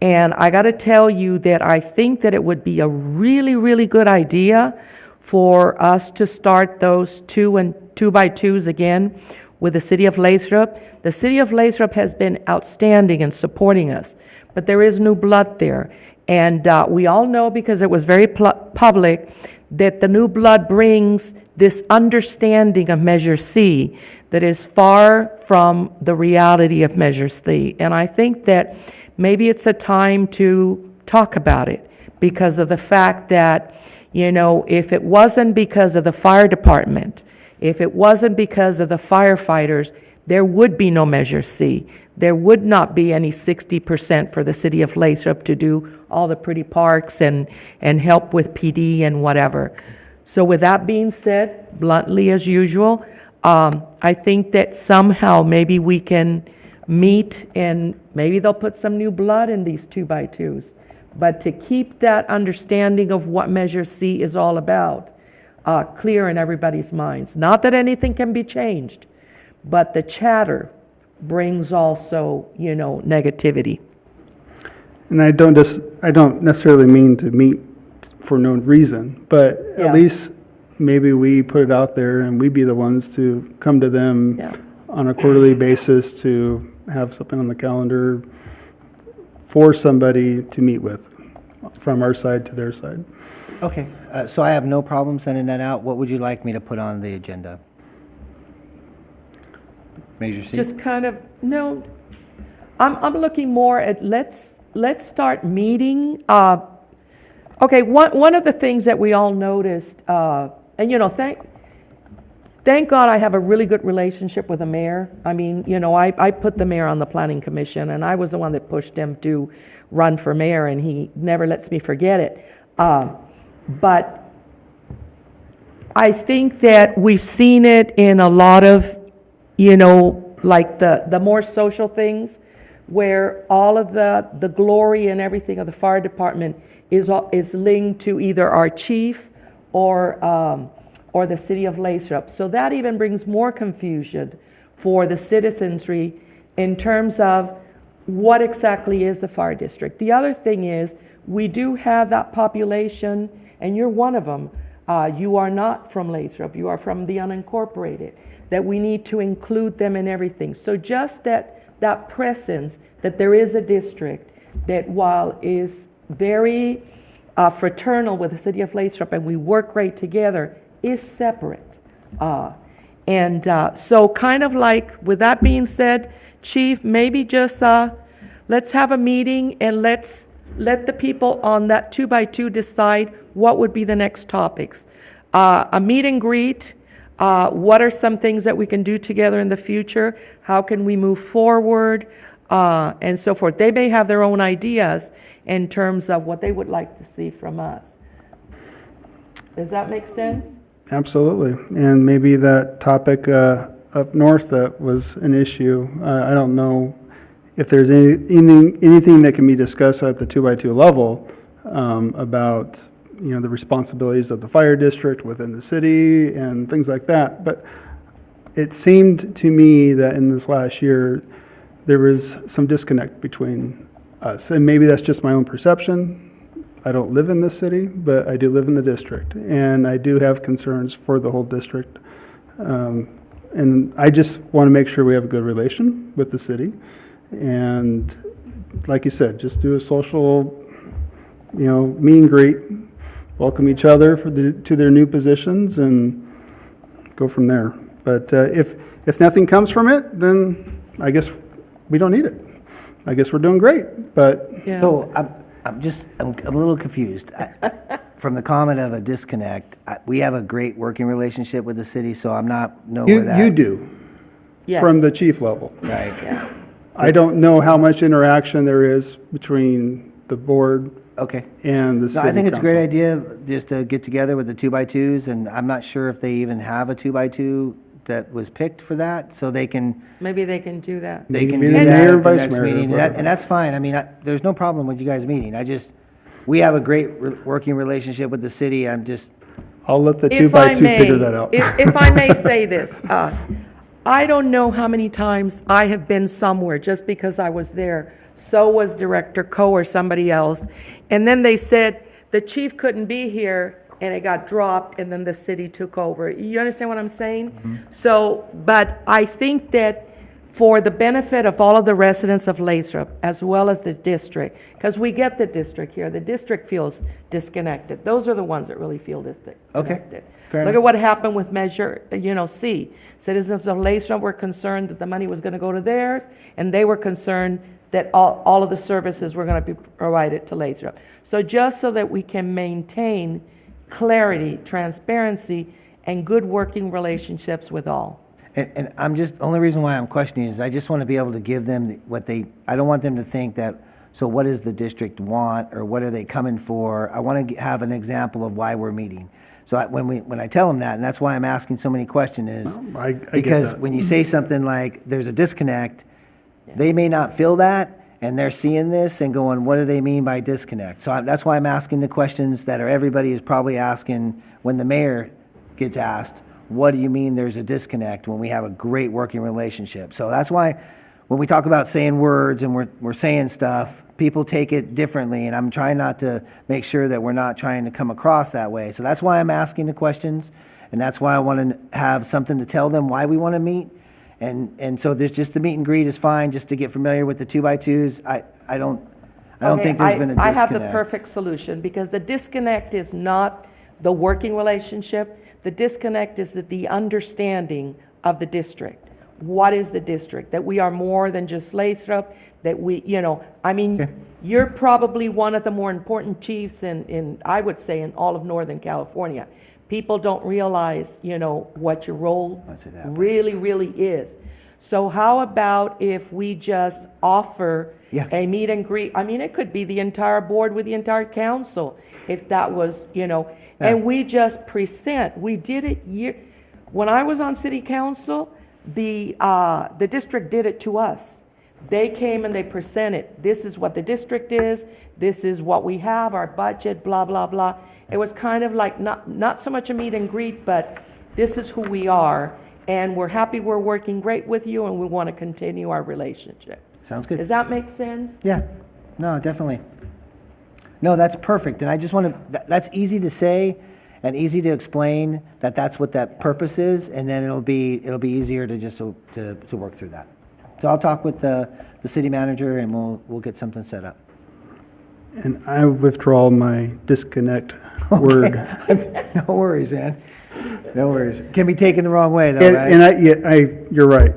Speaker 5: And I got to tell you that I think that it would be a really, really good idea for us to start those 2x2s again with the city of Lathrop. The city of Lathrop has been outstanding in supporting us, but there is new blood there. And we all know, because it was very public, that the new blood brings this understanding of Measure C that is far from the reality of Measure C. And I think that maybe it's a time to talk about it, because of the fact that, if it wasn't because of the fire department, if it wasn't because of the firefighters, there would be no Measure C. There would not be any 60% for the city of Lathrop to do all the pretty parks and help with PD and whatever. So with that being said, bluntly as usual, I think that somehow maybe we can meet and maybe they'll put some new blood in these 2x2s. But to keep that understanding of what Measure C is all about clear in everybody's minds. Not that anything can be changed, but the chatter brings also, negativity.
Speaker 3: And I don't necessarily mean to meet for no reason, but
Speaker 5: Yeah.
Speaker 3: at least maybe we put it out there and we be the ones to come to them
Speaker 5: Yeah.
Speaker 3: on a quarterly basis to have something on the calendar for somebody to meet with, from our side to their side.
Speaker 6: Okay, so I have no problem sending that out. What would you like me to put on the agenda? Measure C?
Speaker 5: Just kind of, no, I'm looking more at, let's let's start meeting. Okay, one of the things that we all noticed, and thank God I have a really good relationship with the mayor. I mean, I put the mayor on the planning commission, and I was the one that pushed him to run for mayor, and he never lets me forget it. But I think that we've seen it in a lot of, like the more social things, where all of the glory and everything of the fire department is linked to either our chief or the city of Lathrop. So that even brings more confusion for the citizenry in terms of what exactly is the fire district. The other thing is, we do have that population, and you're one of them. You are not from Lathrop, you are from the unincorporated, that we need to include them in everything. So just that presence, that there is a district that while is very fraternal with the city of Lathrop, and we work great together, is separate. So kind of like, with that being said, Chief, maybe just let's have a meeting and let's let the people on that 2x2 decide what would be the next topics. A meet and greet, what are some things that we can do together in the future? How can we move forward? And so forth. They may have their own ideas in terms of what they would like to see from us. Does that make sense?
Speaker 3: Absolutely. And maybe that topic up north that was an issue, I don't know if there's anything that can be discussed at the 2x2 level about, the responsibilities of the fire district within the city and things like that. But it seemed to me that in this last year, there was some disconnect between us. And maybe that's just my own perception. I don't live in this city, but I do live in the district. And I do have concerns for the whole district. And I just want to make sure we have a good relation with the city. And like you said, just do a social, meet and greet, welcome each other to their new positions, and go from there. But if nothing comes from it, then I guess we don't need it. I guess we're doing great, but.
Speaker 5: Yeah.
Speaker 6: So I'm a little confused. From the comment of a disconnect, we have a great working relationship with the city, so I'm not where that.
Speaker 3: You do,
Speaker 5: Yes.
Speaker 3: from the chief level.
Speaker 6: Right.
Speaker 5: Yeah.
Speaker 3: I don't know how much interaction there is between the board
Speaker 6: Okay.
Speaker 3: and the
Speaker 6: No,
Speaker 3: city
Speaker 6: I think it's a great
Speaker 3: council.
Speaker 6: idea just to get together with the 2x2s, and I'm not sure if they even have a 2x2 that was picked for that, so they can
Speaker 5: Maybe they can do that.
Speaker 6: They can
Speaker 3: Maybe
Speaker 6: do
Speaker 3: the
Speaker 6: that
Speaker 3: mayor
Speaker 6: at
Speaker 3: and
Speaker 6: the
Speaker 3: vice
Speaker 6: next
Speaker 3: mayor,
Speaker 6: meeting,
Speaker 3: whatever.
Speaker 6: and that's fine. I mean, there's no problem with you guys meeting. We have a great working relationship with the city.
Speaker 3: I'll let the
Speaker 5: If I
Speaker 3: 2x2
Speaker 5: may-
Speaker 3: figure that out.
Speaker 5: If I may say this, I don't know how many times I have been somewhere just because I was there. So was Director Coe or somebody else. And then they said, the chief couldn't be here, and it got dropped, and then the city took over. You understand what I'm saying? So, but I think that for the benefit of all of the residents of Lathrop, as well as the district, because we get the district here, the district feels disconnected. Those are the ones that really feel disconnected.
Speaker 6: fair
Speaker 5: Look
Speaker 6: enough.
Speaker 5: at what happened with Measure, C. Citizens of Lathrop were concerned that the money was going to go to theirs, and they were concerned that all of the services were going to be provided to Lathrop. So just so that we can maintain clarity, transparency, and good working relationships with all.
Speaker 6: And I'm just, only reason why I'm questioning is I just want to be able to give them I don't want them to think that, so what does the district want, or what are they coming for? I want to have an example of why we're meeting. So when I tell them that, and that's why I'm asking so many questions, is
Speaker 3: I get
Speaker 6: because
Speaker 3: that.
Speaker 6: when you say something like, there's a disconnect, they may not feel that, and they're seeing this and going, what do they mean by disconnect? So that's why I'm asking the questions that everybody is probably asking when the mayor gets asked, what do you mean there's a disconnect when we have a great working relationship? So that's why when we talk about saying words and we're saying stuff, people take it differently, and I'm trying not to make sure that we're not trying to come across that way. So that's why I'm asking the questions, and that's why I want to have something to tell them why we want to meet. And so there's just the meet and greet is fine, just to get familiar with the 2x2s. I don't think there's been a disconnect.
Speaker 5: I have the perfect solution, because the disconnect is not the working relationship. The disconnect is the understanding of the district. what is the district, that we are more than just Lathrop, that we, I mean, you're probably one of the more important chiefs I would say, in all of Northern California. People don't realize, what your role
Speaker 6: I'd say that way.
Speaker 5: really, really is. So how about if we just offer
Speaker 6: Yeah.
Speaker 5: a meet and greet? I mean, it could be the entire board with the entire council, if that was, and we just present. We did it when I was on city council, the district did it to us. They came and they presented, this is what the district is, this is what we have, our budget, blah, blah, blah. It was kind of like not so much a meet and greet, but this is who we are, and we're happy we're working great with you, and we want to continue our relationship.
Speaker 6: Sounds good.
Speaker 5: Does that make sense?
Speaker 6: Yeah, no, definitely. No, that's perfect, and I just want to, that's easy to say and easy to explain, that's what that purpose is, and then it'll be easier to just to work through that. So I'll talk with the city manager, and we'll get something set up.
Speaker 3: And I withdraw my disconnect word.
Speaker 6: No worries, man. No worries. Can be taken the wrong way, though, right?
Speaker 3: And you're right.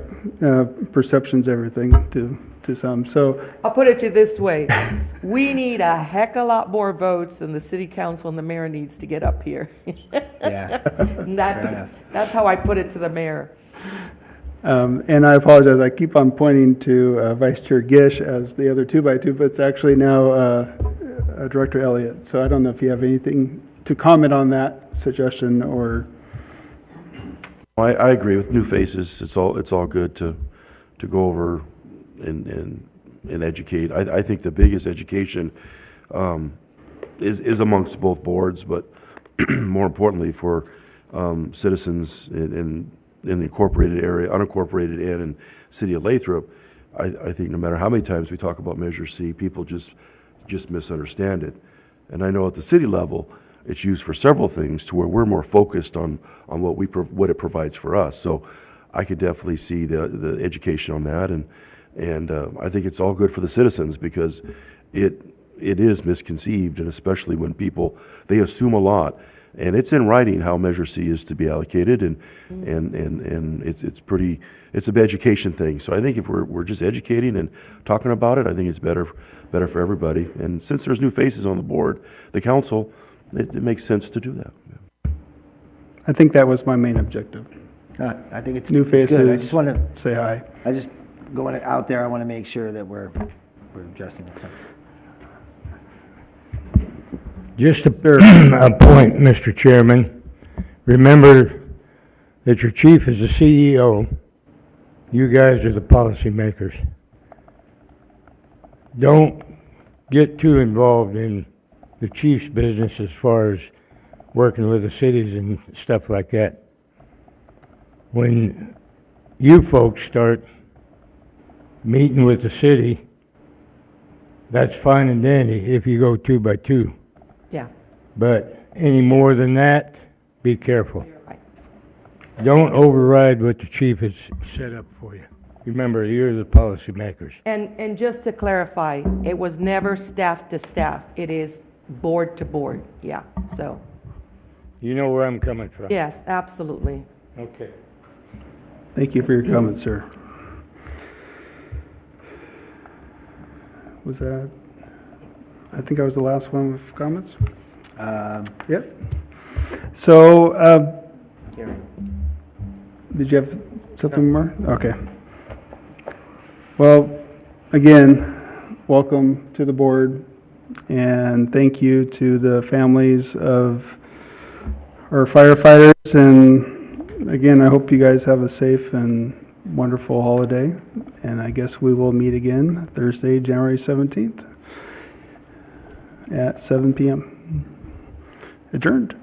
Speaker 3: Perception's everything to some, so.
Speaker 5: I'll put it to you this way. We need a heck of a lot more votes than the city council and the mayor needs to get up here.
Speaker 6: Yeah.
Speaker 5: And that's how I put it to the mayor.
Speaker 3: And I apologize, I keep on pointing to Vice Chair Gish as the other 2x2, but it's actually now Director Elliott. So I don't know if you have anything to comment on that suggestion, or.
Speaker 8: I agree with new faces. It's all good to go over and educate. I think the biggest education is amongst both boards, but more importantly for citizens in the incorporated area, unincorporated, and in city of Lathrop. I think no matter how many times we talk about Measure C, people just misunderstand it. And I know at the city level, it's used for several things to where we're more focused on what it provides for us. So I could definitely see the education on that, and I think it's all good for the citizens because it is misconceived, and especially when they assume a lot. And it's in writing how Measure C is to be allocated, and it's an education thing. So I think if we're just educating and talking about it, I think it's better for everybody. And since there's new faces on the board, the council, it makes sense to do that.
Speaker 3: I think that was my main objective.
Speaker 6: I think it's
Speaker 3: New
Speaker 6: it's good. I
Speaker 3: faces.
Speaker 6: just want to,
Speaker 3: Say hi.
Speaker 6: going out there, I want to make sure that we're addressing it. So.
Speaker 10: Just a point, Mr. Chairman. Remember that your chief is the CEO. You guys are the policymakers. Don't get too involved in the chief's business as far as working with the cities and stuff like that. When you folks start meeting with the city, that's fine and dandy if you go 2x2.
Speaker 5: Yeah.
Speaker 10: But any more than that, be careful. Don't override what the chief has set up for you. Remember, you're the policymakers.
Speaker 5: And just to clarify, it was never staff to staff. It is board to board. Yeah, so,
Speaker 10: You know where I'm coming from.
Speaker 5: yes, absolutely.
Speaker 10: Okay.
Speaker 3: Thank you for your comments, sir. Was that, I think I was the last one with comments? Yep. So, did you have something more? Okay. Well, again, welcome to the board, and thank you to the families of our firefighters, and again, I hope you guys have a safe and wonderful holiday, and I guess we will meet again Thursday, January 17th at 7 p.m. Adjourned.